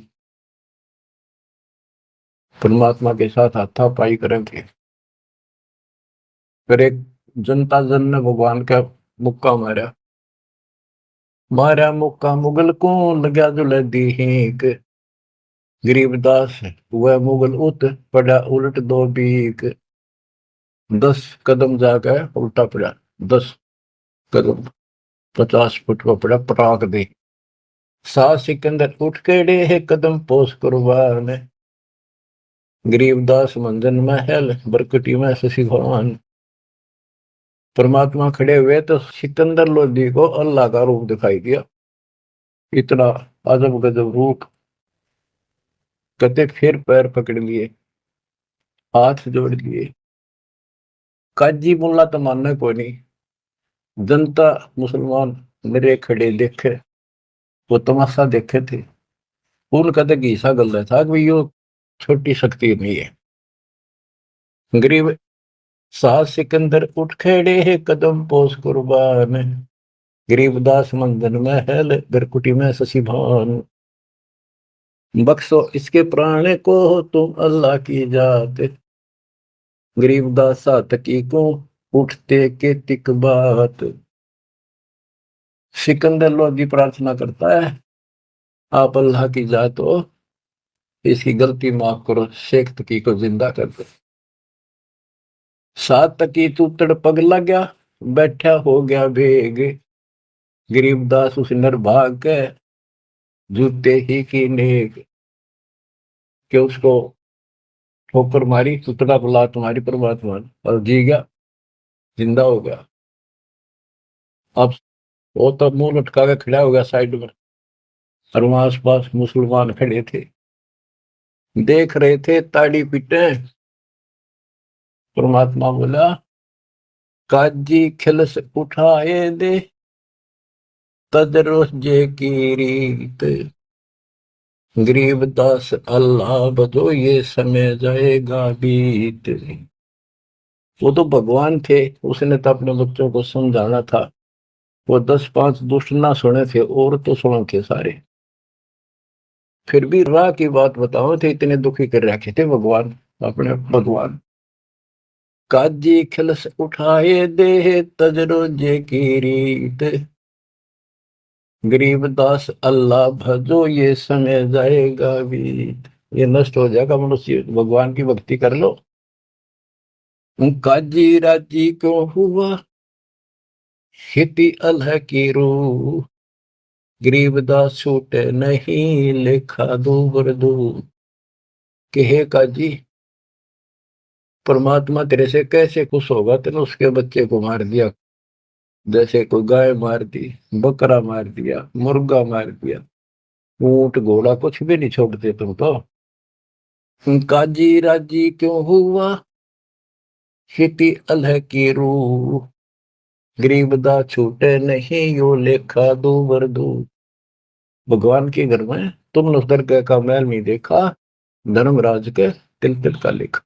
परमात्मा के साथ हाथापाई करेंगे। फिर एक जनता जन ने भगवान का मुक्का मारा, मारा मुक्का मुगल को लगा जुल दी हिंक, गरीबदास वह मुगल उत पड़ा उलट दो बीक। 10 कदम जाकर उल्टा पड़ा, 10 कदम 50 फुट को पड़ा, पटाक दे। सा सिकंदर उठ केड़े है कदम पोस कुर्बान, गरीबदास मंजन महल बरकटी में शशि भगवान। परमात्मा खड़े हुए तो सिकंदर लोधी को अल्लाह का रूप दिखाई दिया, इतना अजब गजब रूप। कहते फिर पैर पकड़ लिए, हाथ जोड़ लिए। काजी मुल्ला तो मानना कोई नहीं, जनता मुसलमान मेरे खड़े देखे, वो तमाशा देखे थे। उनका तो घीसा गल था कि यो छोटी शक्ति नहीं है। गरीब साहस सिकंदर उठ खड़े है कदम पोस कुर्बान, गरीबदास मंदन महल गरकुटी में शशि भान। बख्शो इसके प्राण को तुम अल्लाह की जात, गरीबदास सातकी को उठते के तिक बात। सिकंदर लोधी प्रार्थना करता है, आप अल्लाह की जात हो, इसकी गलती माफ करो, शेख तकी को जिंदा कर दो। सात तकी तू तड़पग लग्या, बैठा हो गया भेग, गरीबदास उस नरभाग के जूते ही की नेक। कि उसको ठोकर मारी, सुतड़ा बुला तुम्हारी परमात्मा और जी गया, जिंदा हो गया। अब वो तो मुंह लटका के खड़ा हो गया साइड में, और वहां आस पास मुसलमान खड़े थे। देख रहे थे ताड़ी पीटे। परमात्मा बोला काजी खिलस उठाए दे तजरोस जे की रीत। गरीबदास अल्लाह बदो ये समय जाएगा बीत। वो तो भगवान थे, उसने तो अपने बच्चों को समझाना था। वो 10-5 दुष्ट ना सुने थे और तो सुने थे सारे। फिर भी राह की बात बताओ थे, इतने दुखी कर रखे थे भगवान अपने। भगवान काजी खिलस उठाए दे तजरो जे की रीत। गरीबदास अल्लाह भजो ये समय जाएगा बीत। ये नष्ट हो जाएगा मनुष्य, भगवान की भक्ति कर लो। काजी राजी क्यों हुआ हिति अलह की रूह। गरीबदास छूटे नहीं लेखा दूबर दूर। कि हे काजी, परमात्मा तेरे से कैसे खुश होगा, तेने उसके बच्चे को मार दिया। जैसे कोई गाय मार दी, बकरा मार दिया, मुर्गा मार दिया, ऊंट घोड़ा कुछ भी नहीं छोड़ते तुम तो। काजी राजी क्यों हुआ हिति अलह की रूह। गरीबदास छूटे नहीं यो लेखा दूबर दूर। भगवान के घर में तुमने उस दरगाह का महल नहीं देखा, धर्मराज के तिल तिल का लेखा।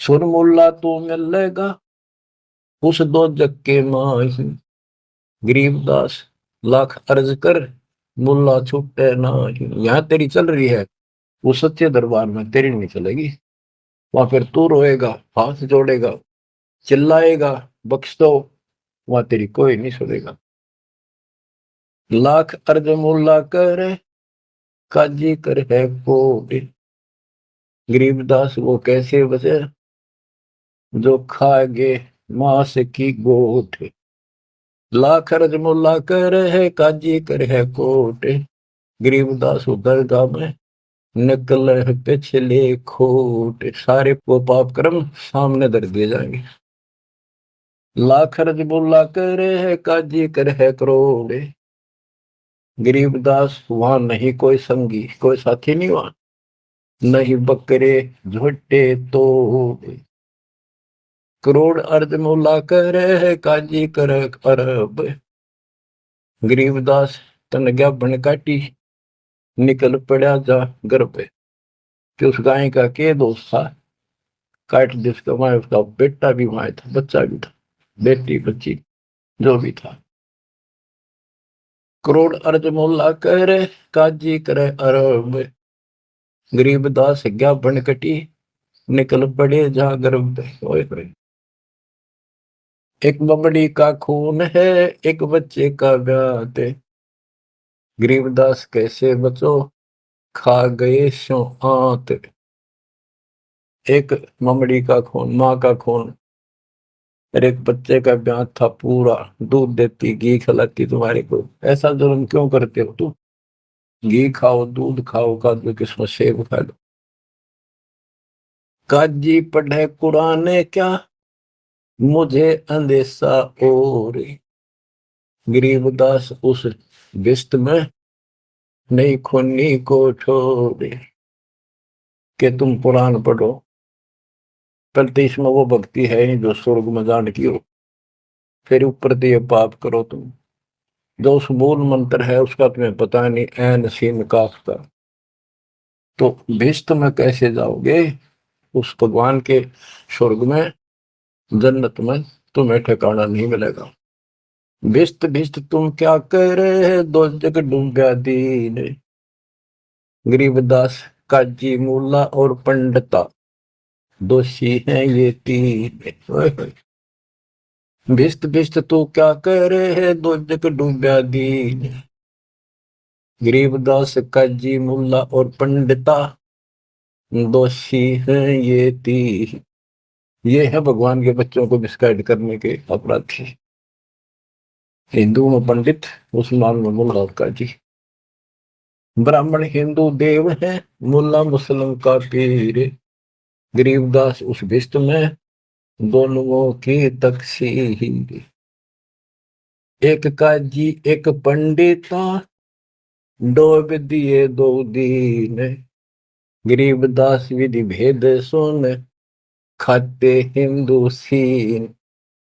सुर मुल्ला तो मिलेगा उस दो जग के माही। गरीबदास लाख अर्ज कर मुल्ला छूटे नाही। यहाँ तेरी चल रही है, वो सच्चे दरबार में तेरी नहीं चलेगी। वहां फिर तू रोएगा, हाथ जोड़ेगा, चिल्लाएगा बख्श दो, वहां तेरी कोई नहीं सुनेगा। लाख अर्ज मुल्ला करे काजी कर है कोट। गरीबदास वो कैसे बचे जो खागे मांस की गोट। लाख अर्ज मुल्ला कर है काजी कर है कोट। गरीबदास दरगाह में निकल पिछले खोट। सारे वो पाप कर्म सामने धर दिए जाएंगे। लाख अर्ज मुल्ला कर है काजी कर है करोड़। गरीबदास वहां नहीं कोई संगी, कोई साथी नहीं वहां, नहीं बकरे झोटे तो। करोड़ अर्ज मुल्ला कर है काजी कर अरब। गरीबदास तन गया बन काटी निकल पड़ा जा घर पे। कि उस गाय का के दोस्त था, काट जिसका वहां, उसका बेटा भी वहां था, बच्चा भी था, बेटी बच्ची जो भी था। करोड़ अर्ज मुल्ला करे काजी करे अरब। गरीबदास गया बन कटी निकल पड़े जा गर्भ पे। ओए होए। एक बमड़ी का खून है एक बच्चे का ब्याह। गरीबदास कैसे बचो खा गए शो आंत। एक ममड़ी का खून, माँ का खून, और एक बच्चे का ब्याह था पूरा। दूध देती, घी खिलाती तुम्हारे को, ऐसा जुल्म क्यों करते हो तुम। घी खाओ, दूध खाओ, काजू किस्मत सेब खा लो। काजी पढ़े कुरान क्या मुझे अंदेशा और। गरीबदास उस बिस्त में नहीं खूनी को छोड़े। कि तुम कुरान पढ़ो, पर तो इसमें वो भक्ति है नहीं जो स्वर्ग में जाने की हो। फिर ऊपर से ये पाप करो तुम, जो उस मूल मंत्र है उसका तुम्हें पता नहीं, ऐन सीन काफ का। तो भिस्त में कैसे जाओगे उस भगवान के स्वर्ग में, जन्नत में तुम्हें ठिकाना नहीं मिलेगा। भिस्त भिस्त तुम क्या कह रहे हैं दो जग डूबा दीन। गरीबदास काजी मूला और पंडिता दोषी हैं ये तीन। ओए होए। भिस्त भिस्त तू क्या कह रहे हैं दो जग डूबा दीन। गरीबदास काजी मुल्ला और पंडिता दोषी हैं ये तीन। ये है भगवान के बच्चों को मिसगाइड करने के अपराधी। हिंदू में पंडित, मुसलमान में मुल्ला और काजी। ब्राह्मण हिंदू देव है, मुल्ला मुस्लिम का पीर। गरीबदास उस भिस्त में दोनों की तकसीर। एक काजी एक पंडिता डोब दिए दो दीन। गरीबदास विधि भेद सुन, खाते हिंदू सीन।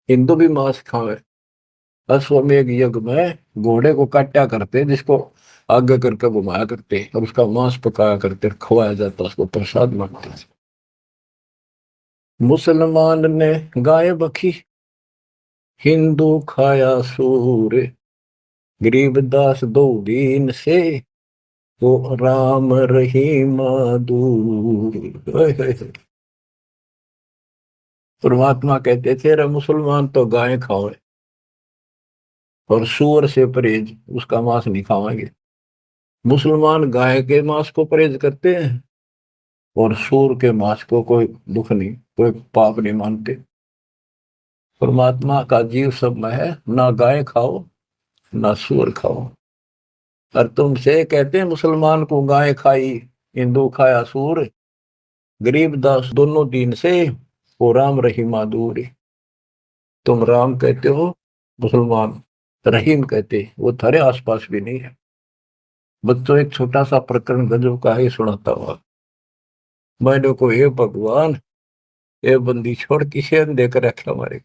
हिंदू भी मांस खावे। अश्वमेध यज्ञ में घोड़े को काटा करते, जिसको आगे करके घुमाया करते और उसका मांस पकाया करते, खवाया जाता, उसको प्रसाद मानते थे। मुसलमान ने गाय बखी, हिंदू खाया सूर। गरीबदास दो दीन से, वो राम रहीम दूर। परमात्मा कहते थे, रे मुसलमान तो गाय खाओ और सूअर से परहेज, उसका मांस नहीं खावाएंगे। मुसलमान गाय के मांस को परहेज करते हैं और सूअर के मांस को कोई दुख नहीं, कोई पाप नहीं मानते। परमात्मा का जीव सब में है, ना गाय खाओ ना सूअर खाओ। और तुमसे कहते हैं मुसलमान को गाय खाई, हिंदू खाया सूअर। गरीब दास दोनों दीन से, वो राम रहीमा दूर। तुम राम कहते हो, मुसलमान रहीम कहते, वो थारे आसपास भी नहीं है। बच्चों, एक छोटा सा प्रकरण गजब का ही सुनाता हुआ। मैंने को, हे भगवान, ये बंदी छोड़ किसे देकर रखे हमारे।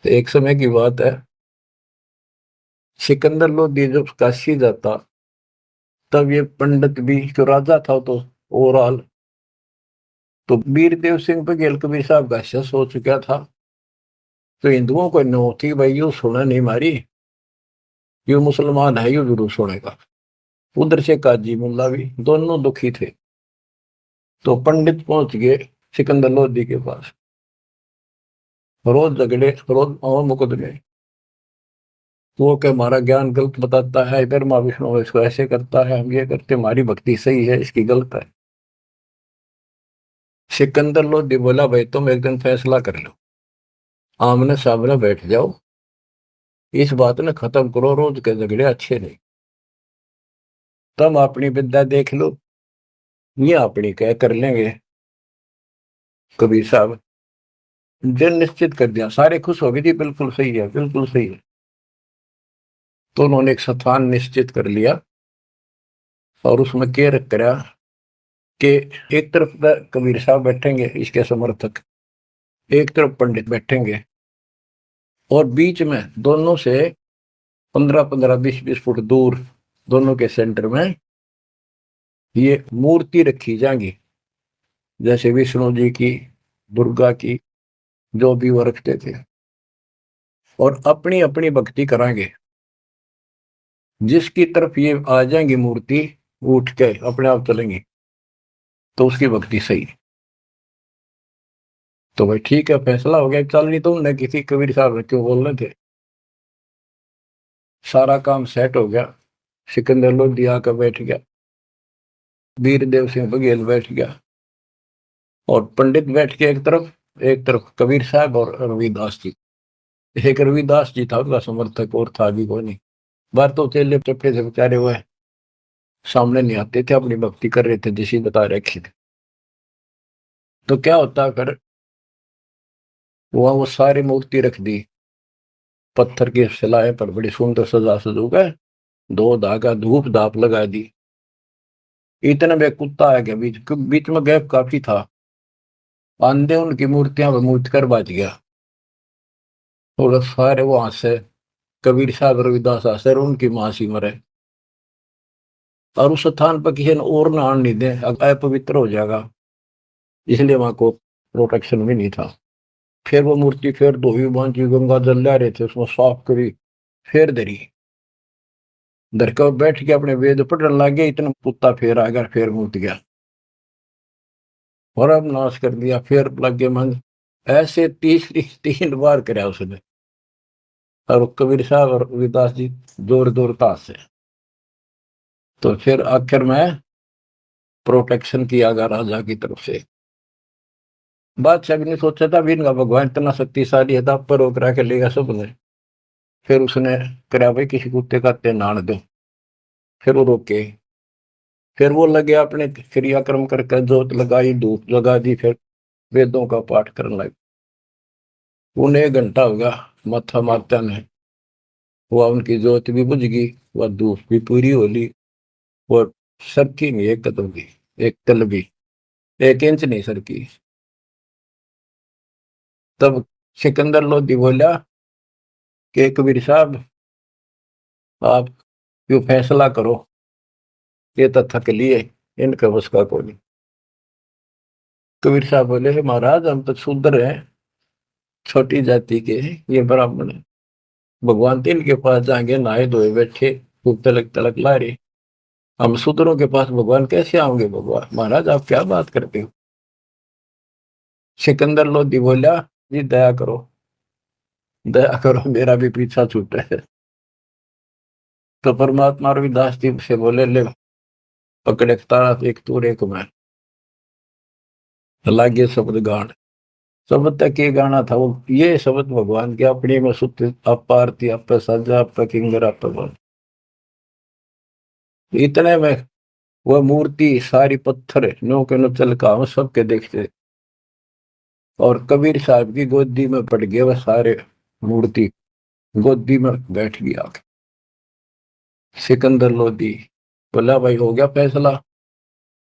तो एक समय की बात है, सिकंदर लोधी जब काशी जाता, तब ये पंडित भी, जो राजा था तो ओवरऑल, तो वीरदेव सिंह बघेल कबीर साहब का शस हो चुका था। तो हिंदुओं को नो थी भाई, यू सुना नहीं मारी, यू मुसलमान है, यू जरूर सुनेगा। उधर से काजी मुल्ला भी, दोनों दुखी थे। तो पंडित पहुंच गए सिकंदर लोधी के पास। रोज झगड़े, रोज और मुकदमे। वो के हमारा ज्ञान गलत बताता है, इधर माँ विष्णु इसको ऐसे करता है, हम ये करते, हमारी भक्ति सही है, इसकी गलत है। सिकंदर लोधी बोला, भाई तुम एक दिन फैसला कर लो, आमने सामने बैठ जाओ, इस बात ने खत्म करो, रोज के झगड़े अच्छे नहीं। तुम अपनी विद्या देख लो, ये अपनी कह कर लेंगे। कबीर साहब दिन निश्चित कर दिया, सारे खुश हो गए, जी बिल्कुल सही है, बिल्कुल सही है। तो उन्होंने एक स्थान निश्चित कर लिया और उसमें क्या रख करा कि एक तरफ कबीर साहब बैठेंगे, इसके समर्थक, एक तरफ पंडित बैठेंगे, और बीच में दोनों से 15-15, 20-20 फुट दूर, दोनों के सेंटर में ये मूर्ति रखी जाएंगी, जैसे विष्णु जी की, दुर्गा की, जो भी वो रखते थे, और अपनी अपनी भक्ति कराएंगे। जिसकी तरफ ये आ जाएंगी मूर्ति, उठ के अपने आप चलेंगी, तो उसकी भक्ति सही। तो भाई ठीक है, फैसला हो गया। चल नहीं तो उन्हें किसी कबीर साहब ने क्यों बोल रहे थे, सारा काम सेट हो गया। सिकंदर लोधी आकर बैठ गया, वीरदेव सिंह बघेल बैठ गया, और पंडित बैठ के एक तरफ कबीर साहब और रविदास जी। एक रविदास जी था उनका समर्थक, और था भी कोई नहीं। बार तो चेले चप्पे से बेचारे हुए सामने नहीं आते थे, अपनी भक्ति कर रहे थे जैसी बता रखी थी। तो क्या होता फिर, वहां वो सारी मूर्ति रख दी, पत्थर की शिलाएं पर बड़ी सुंदर सजा सजू गए, दो धागा धूप धाप लगा दी। इतने में कुत्ता आ गया बीच बीच में, गैप काफी था। आंधे उनकी मूर्तियां पर मूर्त कर बच गया, और सारे वहां से कबीर साहब रविदास आसर उनकी मां सी मरे, और उस स्थान पर किसी ने और ना आने नहीं दे, अपवित्र हो जाएगा, इसलिए वहां को प्रोटेक्शन भी नहीं था। फिर वो मूर्ति फिर धोई बांधी, गंगा जल ला रहे थे, उसमें साफ करी, फिर धरी, धर कर बैठ के अपने वेद पढ़ने लगे। इतना कुत्ता फिर आ गया, फिर मूर्त गया, और अब नाश कर दिया, फिर लगे मन। ऐसे तीसरी 3 बार कराया उसने, और कबीर साहब और रविदास जी जोर जोर ताश से। तो फिर आखिर में प्रोटेक्शन किया गया राजा की तरफ से। बादशाह भी नहीं सोचा था भी इनका भगवान इतना शक्तिशाली है, था पर वो करा के लेगा सबने। फिर उसने करा, भाई किसी कुत्ते का ते नान दो। फिर वो रोके, फिर वो लगे अपने क्रियाक्रम करके, जोत लगाई, धूप लगा दी, फिर वेदों का पाठ करने लगे। उन्हें 1 घंटा हो गया माथा मारता ने, वह उनकी जोत भी बुझ गई, वह धूप भी पूरी हो ली, और सरकी नहीं एक कदम भी, एक तल भी, 1 इंच नहीं सरकी। तब सिकंदर लोधी बोला कि कबीर साहब आप क्यों फैसला करो, ये तो थक लिए, इनका बस का कोई नहीं। कबीर साहब बोले महाराज हम तो शूद्र हैं, छोटी जाति के हैं, ये ब्राह्मण है, भगवान तीन के पास जाएंगे नहाए धोए बैठे, खूब तलक तलक ला रहे, हम शूद्रों के पास भगवान कैसे आओगे? भगवान महाराज आप क्या बात करते हो? सिकंदर लोधी बोला जी दया करो, दया करो, मेरा भी पीछा छूटा है। तो परमात्मा रविदास जी से बोले ले पकड़े तारा एक तूर एक मैं, लागे शब्द गान। शब्द तक ये गाना था वो, ये शब्द भगवान के अपने में सुत आप आरती आप साजा आप किंगर आप भगवान। इतने में वह मूर्ति सारी पत्थर नो के नो चल का सबके देखते, और कबीर साहब की गोदी में पड़ गए वह सारे मूर्ति, गोदी में बैठ गया। सिकंदर लोधी बोला भाई हो गया फैसला,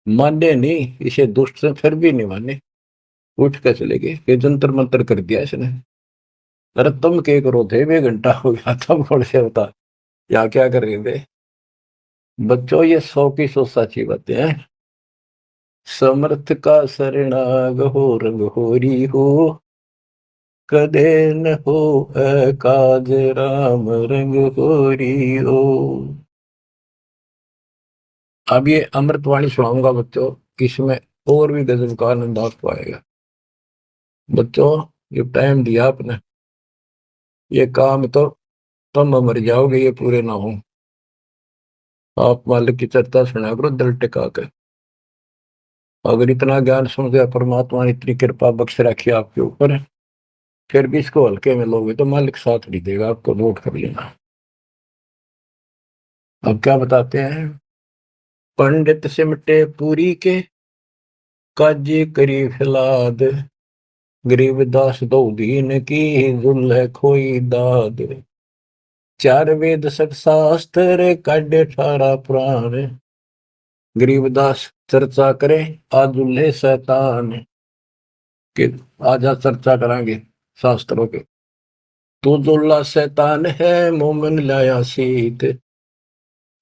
माने नहीं, इसे दुष्ट से फिर भी नहीं माने, उठ के चले गए, ये जंतर मंतर कर दिया इसने। अरे तुम क्या करो थे, 1 घंटा हो गया, तब कौन से बता या क्या कर रहे थे? बच्चों ये 100 की 100 सच्ची बातें हैं। समर्थ का शरणाग हो रंग होरी हो, कदे न हो काज राम रंग होरी हो। अब ये अमृतवाणी सुनाऊंगा बच्चों, इसमें और भी गजब का आनंद आपको आएगा। बच्चों ये टाइम दिया आपने, ये काम तो तुम मर जाओगे ये पूरे ना हो। आप मालिक की चर्चा सुना करो दिल टिका कर। अगर इतना ज्ञान सुन गया, परमात्मा ने इतनी कृपा बख्श रखी आपके ऊपर, फिर भी इसको हल्के में लोगे तो मालिक साथ नहीं देगा, आपको नोट कर लेना। अब क्या बताते हैं? पंडित सिमटे पूरी के, काजी करी फिलाद, गरीबदास दो दीन की, दुल्ह खोई दाद। 4 वेद 6 शास्त्र, काढ़े 18 पुराण, गरीबदास चर्चा करे आज दुल्हे शैतान के। आज चर्चा करांगे शास्त्रों के। तू दुल्ला शैतान है, मोमिन लाया सीत,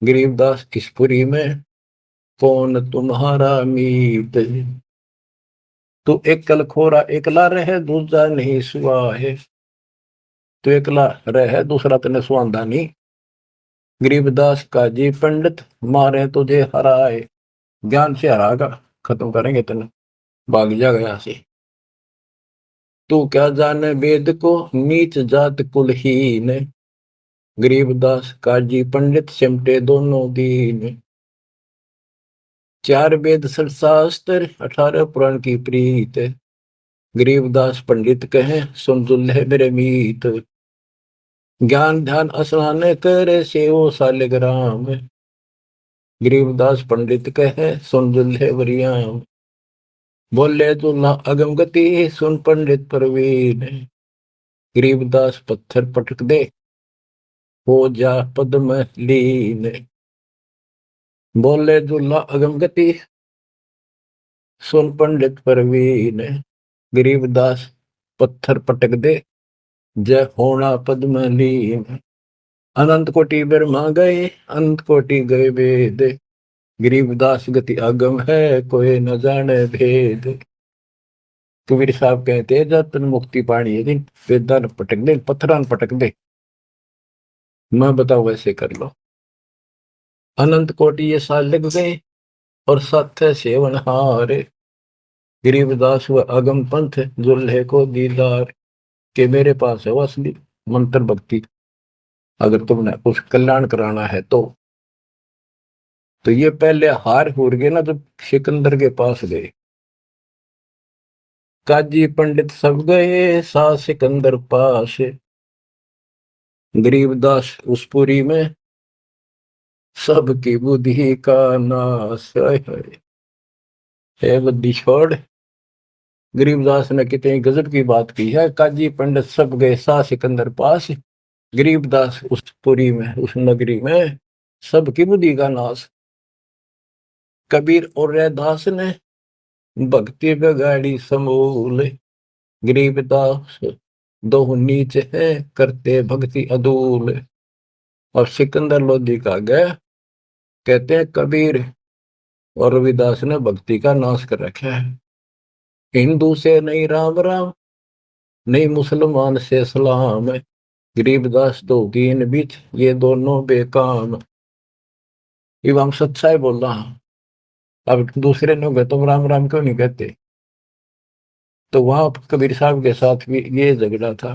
गरीबदास किसपुरी में कौन तुम्हारा मीत। तू एकल खोरा एकला रहे, दूसरा नहीं सुआ है, तू एकला रहे दूसरा तने सुआंदा नहीं। गरीबदास का जी पंडित मारे तुझे हराए, ज्ञान से हरागा, खत्म करेंगे तने, भाग जा गया से। तू क्या जाने वेद को, नीच जात कुलहीन, गरीबदास काजी पंडित सिमटे दोनों दीन। 4 वेद 6 शास्त्र, 18 पुराण की प्रीत, गरीबदास पंडित कहे सुन दुल्हे मेरे मीत। ज्ञान ध्यान स्नान करे सेवो सालिग्राम, गरीबदास पंडित कहे सुन दुल्हे वरियाम। बोले दुल्हा अगम गति, सुन पंडित प्रवीण, गरीबदास पत्थर पटक दे, हो जा पद में लीन। बोले दुल्हा अगम गति, सुन पंडित प्रवीण, गरीबदास पत्थर पटक दे, जय होना पद में लीन। अनंत कोटि ब्रह्मा गए, अनंत कोटि गए वेद, गरीबदास गति अगम है, कोई न जाने भेद। कबीर साहब कहते हैं जब तन मुक्ति पानी है दिन, वेदा न पटक दे, पत्थरा न पटक दे, मैं बताओ वैसे कर लो। अनंत कोटि ये साल लग गए और सत्य सेवन हारे, गरीबदास व अगम पंथ दुल्हे को दीदार, के मेरे पास है वो असली मंत्र भक्ति, अगर तुमने कुछ कल्याण कराना है तो ये पहले हार हो गए ना जब सिकंदर के पास गए। काजी पंडित सब गए सा सिकंदर पास, गरीबदास उस पुरी में सबकी बुद्धि का नाश है। बुद्धि छोड़, गरीबदास ने कितनी गजब की बात की है। काजी पंडित सब गए सा सिकंदर पास, गरीबदास उस पुरी में उस नगरी में सबकी बुद्धि का नाश। कबीर और रैदास ने भक्ति बिगाड़ी समूल, गरीबदास दो नीच है करते भक्ति अदूल। और सिकंदर लोधी का गया कहते हैं कबीर और रविदास ने भक्ति का नाश कर रखा है। हिंदू से नहीं राम राम, नहीं मुसलमान से सलाम, गरीबदास दो दीन बीच ये दोनों बेकाम। ये हम सच्चाई बोल रहा हूं। अब दूसरे लोग तुम राम राम क्यों नहीं कहते? तो वहां कबीर साहब के साथ भी ये झगड़ा था।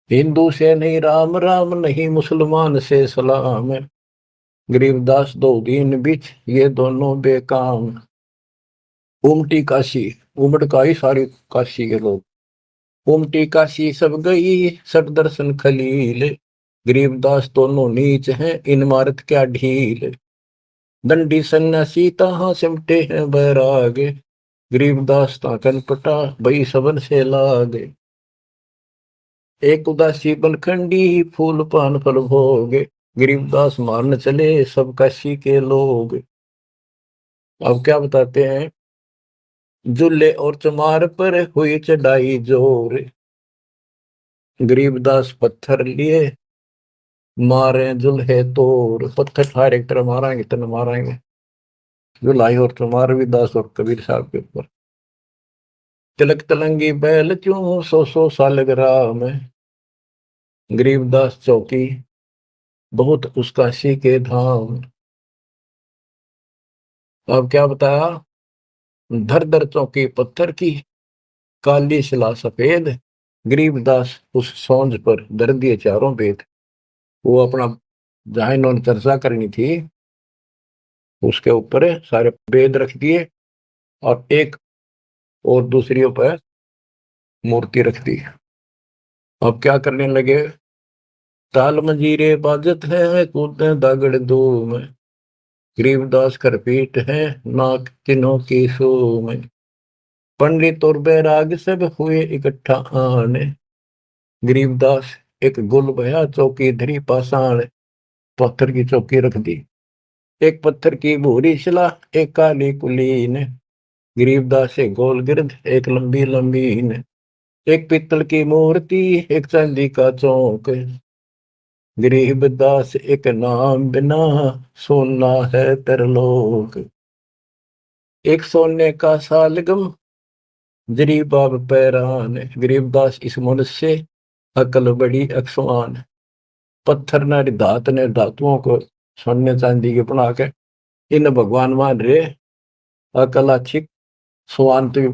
हिंदू से नहीं राम राम, नहीं मुसलमान से सलाम, गरीबदास दो दीन बीच ये दोनों बेकाम। उमटी काशी, उमड़ का ही सारी काशी के लोग। उमटी काशी सब गई सट दर्शन खलील, गरीबदास दोनों नीच हैं इन मारत क्या ढील। दंडी सन्यासी तहां सिमटे हैं बैरागे, गरीबदास ताकन पटा बई सबन से लागे। एक उदासी बनखंडी फूल पान फल भोगे, गरीबदास मारन चले सब काशी के लोग। अब क्या बताते हैं? जुल्ले और चमार पर हुई चढ़ाई जोर, गरीबदास पत्थर लिए मारे जुल्हे तोर। पत्थर ठार एक तरह मारेंगे तन मारेंगे। जुलाई और चमार भी दास और कबीर साहब के ऊपर। तिलक तलंगी बैल क्यों सौ साल ग्राम, गरीबदास चौकी बहुत उसका सी के धाम। अब क्या बताया? धर धर चौकी पत्थर की, काली शिला सफेद, गरीबदास उस सौंज पर धर दिए चारों वेद। वो अपना जहां इन्होंने चर्चा करनी थी उसके ऊपर सारे वेद रख दिए और एक और दूसरी पर मूर्ति रख दी। अब क्या करने लगे? ताल मंजीरे बाजत है कूदे दागड़ धूम, गरीबदास कर पीट है नाक तीनों की सूम। पंडित और बैराग सब हुए इकट्ठा आने, गरीबदास एक गुल भया चौकी धरी पाषाण। पत्थर की चौकी रख दी। एक पत्थर की भूरी शिला एक काली कुलीन, गरीबदास एक गोल गिरद एक लंबी लंबीन। एक पीतल की मूर्ति एक चांदी का चौक, गरीबदास एक नाम बिना सोना है तरलोक। एक सोने का सालगम जरी बाब पैरान, गरीबदास इस मनुष्य से अकल बड़ी अक्सवान। पत्थर न धात ने धातुओं को सोने चांदी के बना के इन भगवान मान रे, अकल अच्छी स्वान तो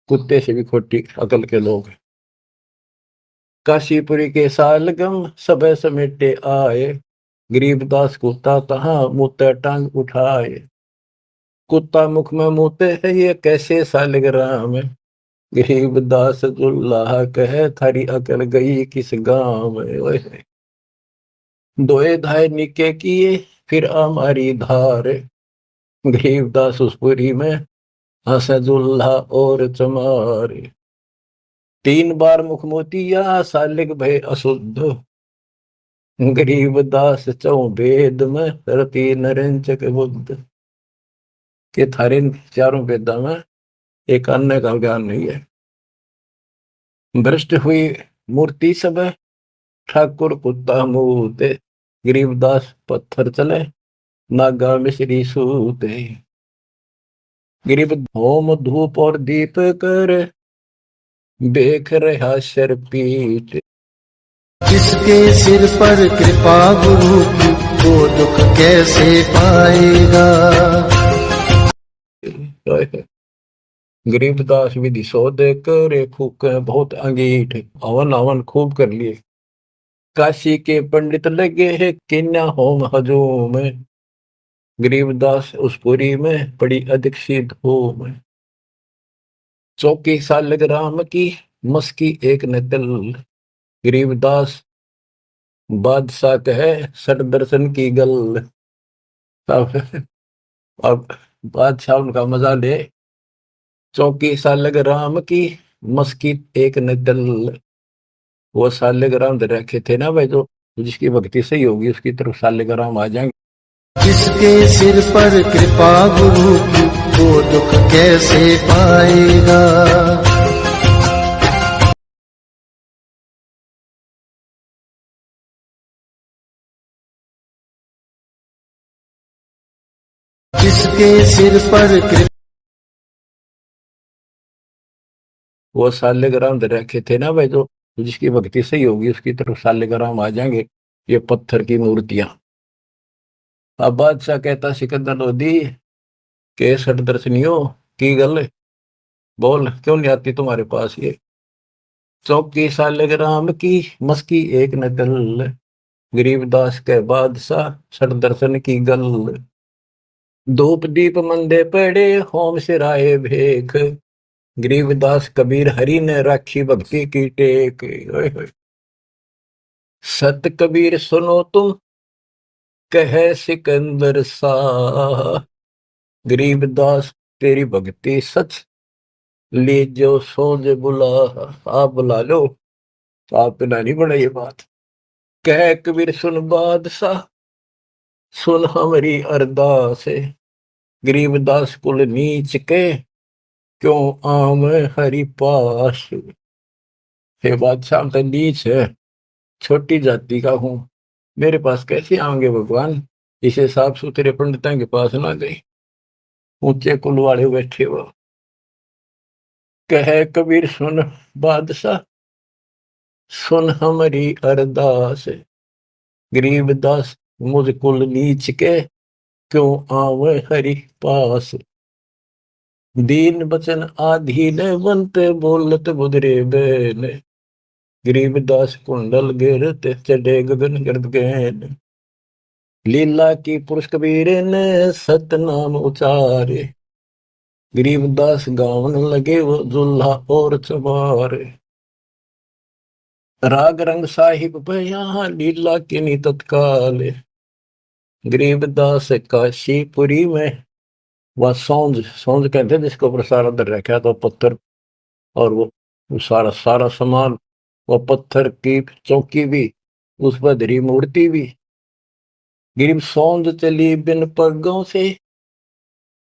कुत्ते से भी खोटी अकल के लोग। काशीपुरी के सालगम सब समेटे आए, गरीबदास कुत्ता तहां मुँह टांग उठाए। कुत्ता मुख में मुँहते है ये कैसे सालग्राम, गरीबदास जुल्लाह कहे थारी अकल गई किस गांव में। दोए धाय निके किए फिर हमारी धार, गरीबदास उस पुरी में हंसे जुल्ला और चमार। तीन बार मुख मोतिया सालिग भय अशुद्ध, गरीबदास चौ वेद में रति नरेंचक बुद्ध। के थारे चारों वेदा में एक अन्य का ज्ञान नहीं है। भ्रष्ट हुई मूर्ति सब ठाकुर कुत्ता मूते, गरीबदास पत्थर चले नागा मिश्री सूते। गरीब होम धूप और दीप कर देख रहा शर पीट, जिसके सिर पर कृपा गुरु की वो दुख कैसे पाएगा। गरीबदास विधि सौदे करे फूके बहुत अंगीठ, हवन हवन खूब कर लिए। काशी के पंडित लगे है किन्या होम हजूम, गरीबदास उस पुरी में पड़ी अधिक सी धूम। चौकी सालग राम की मस्की एक न दिल, गरीबदास बादशाह कहे सट दर्शन की गल। अब बादशाह उनका मजा ले। चौकी सालग राम की मस्की एक न दिल, वो सालग राम रखे थे ना भाई, जो जिसकी भक्ति सही होगी उसकी तरफ सालग राम आ जाएंगे। जिसके सिर पर कृपा गुरु की वो दुख कैसे पाएगा। जिसके सिर पर कृपा, वो साल्यग्राम दे रखे थे ना भाई, जो जिसकी भक्ति सही होगी उसकी तरफ साल्यग्राम आ जाएंगे, ये पत्थर की मूर्तियां। अब बादशाह कहता सिकंदर लोधी के सठ दर्शनियों की गल बोल, क्यों नहीं आती तुम्हारे पास ये चौकी साल्यग्राम की मस्की एक नकल, गरीबदास के बादशाह सठ दर्शन की गल। धूप दीप मंदे पड़े होम सिराए भेख, गरीबदास कबीर हरि ने राखी भक्ति की टेक। ओए होए। सत कबीर सुनो तुम कहे सिकंदर शाह, गरीबदास तेरी भक्ति सच लीजो सोज बुला। आप बुला लो, तो आप ना नहीं बड़ा ये बात। कह कबीर सुन बादशाह सुन हमारी अरदास, गरीबदास कुल नीच के क्यों आम हरि पास। हे बादशाह तो नीच है, छोटी जाति का हूं, मेरे पास कैसे आएंगे भगवान। इसे साफ सुथरे पंडितों के पास ना गई, ऊंचे कुल वाले बैठे हो। कह कबीर सुन बादशाह सुन हमारी अरदास, गरीबदास मुझ कुल नीच के क्यों आवे हरि पास। दीन बचन आधीन बनते बोलत बुधरे बैन, गरीबदास कुंडल गिरते चढ़े गगन गर्द गहन। लीला की पुरुष कबीर ने सतनाम उचारे, गरीबदास गावन लगे वो दुल्हा और चमारे। राग रंग साहिब यहाँ लीला की नी तत्काल, गरीबदास काशीपुरी में वह सौंज सौंज कहते हैं जिसको प्रसार अंदर रखा तो पत्थर, और वो सारा सारा सामान, वो पत्थर की चौकी भी, उस पर धरी मूर्ति भी। गिरीब सौंद चली बिन पगों से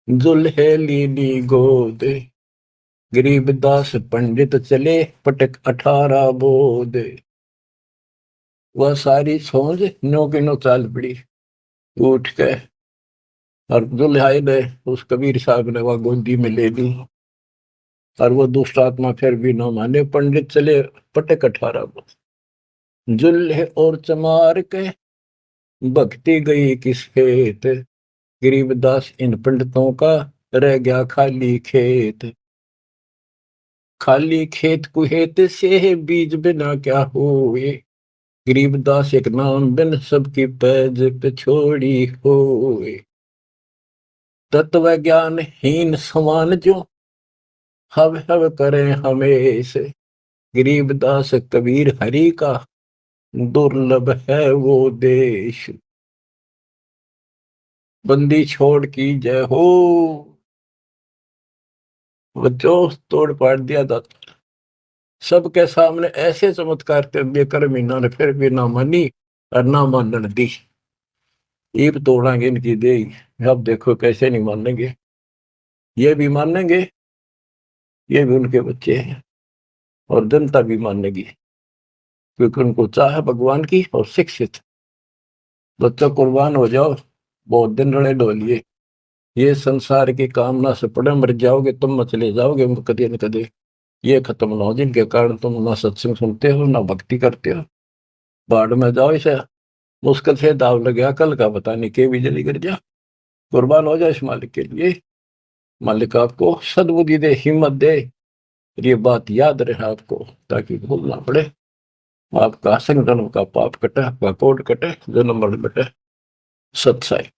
दुल्हे लीली गोद, गरीबदास पंडित चले पटक 18 बोध। वह सारी सौंज नो की नो चाल पड़ी, उठ के और दुल्हाई ने उस कबीर साहब ने वह गोदी में ले ली, और वो दुष्ट आत्मा फिर भी न माने, पंडित चले पटक 18 बोध। जुल्हे और चमार के भक्ति गई किस खेत, गरीबदास इन पंडितों का रह गया खाली खेत। खाली खेत कुहेत से बीज बिना क्या हुए, गरीबदास एक नाम बिन सबकी पैज पे छोड़ी हुए। तत्व ज्ञान हीन समान जो हव हव करें हमेशा, गरीबदास कबीर हरि का दुर्लभ है वो देश। बंदी छोड़ की जय हो, बच्चों तोड़ पाड़ दिया दाता। सबके सामने ऐसे चमत्कार कर मीना ने फिर भी ना मानी और ना मानन दी। ईब तोड़ांगे इनकी दे, अब देखो कैसे नहीं मानेंगे। ये भी मानेंगे, ये भी उनके बच्चे हैं, और जनता भी मानेगी, क्योंकि उनको चाह भगवान की और शिक्षित। बच्चों कुर्बान हो जाओ, बहुत दिन रड़े डोलिए, ये संसार की कामना से पड़े मर जाओगे तुम, चले जाओगे कदे न कदे। ये खत्म ना हो जिनके कारण तुम ना सत्संग सुनते हो ना भक्ति करते हो, बाढ़ में जाओ। इसे मुश्किल से दाव लग गया, कल का पता नहीं के बिजली गिर जा। कुर्बान हो जाए इस मालिक के लिए, मालिक आपको सद्बुद्धि दे, हिम्मत दे, ये बात याद रहे आपको, ताकि भूलना पड़े। आपका संगठन का पाप कटे, आपका कोट कटे, जन्म मरण कटे। सत्साई।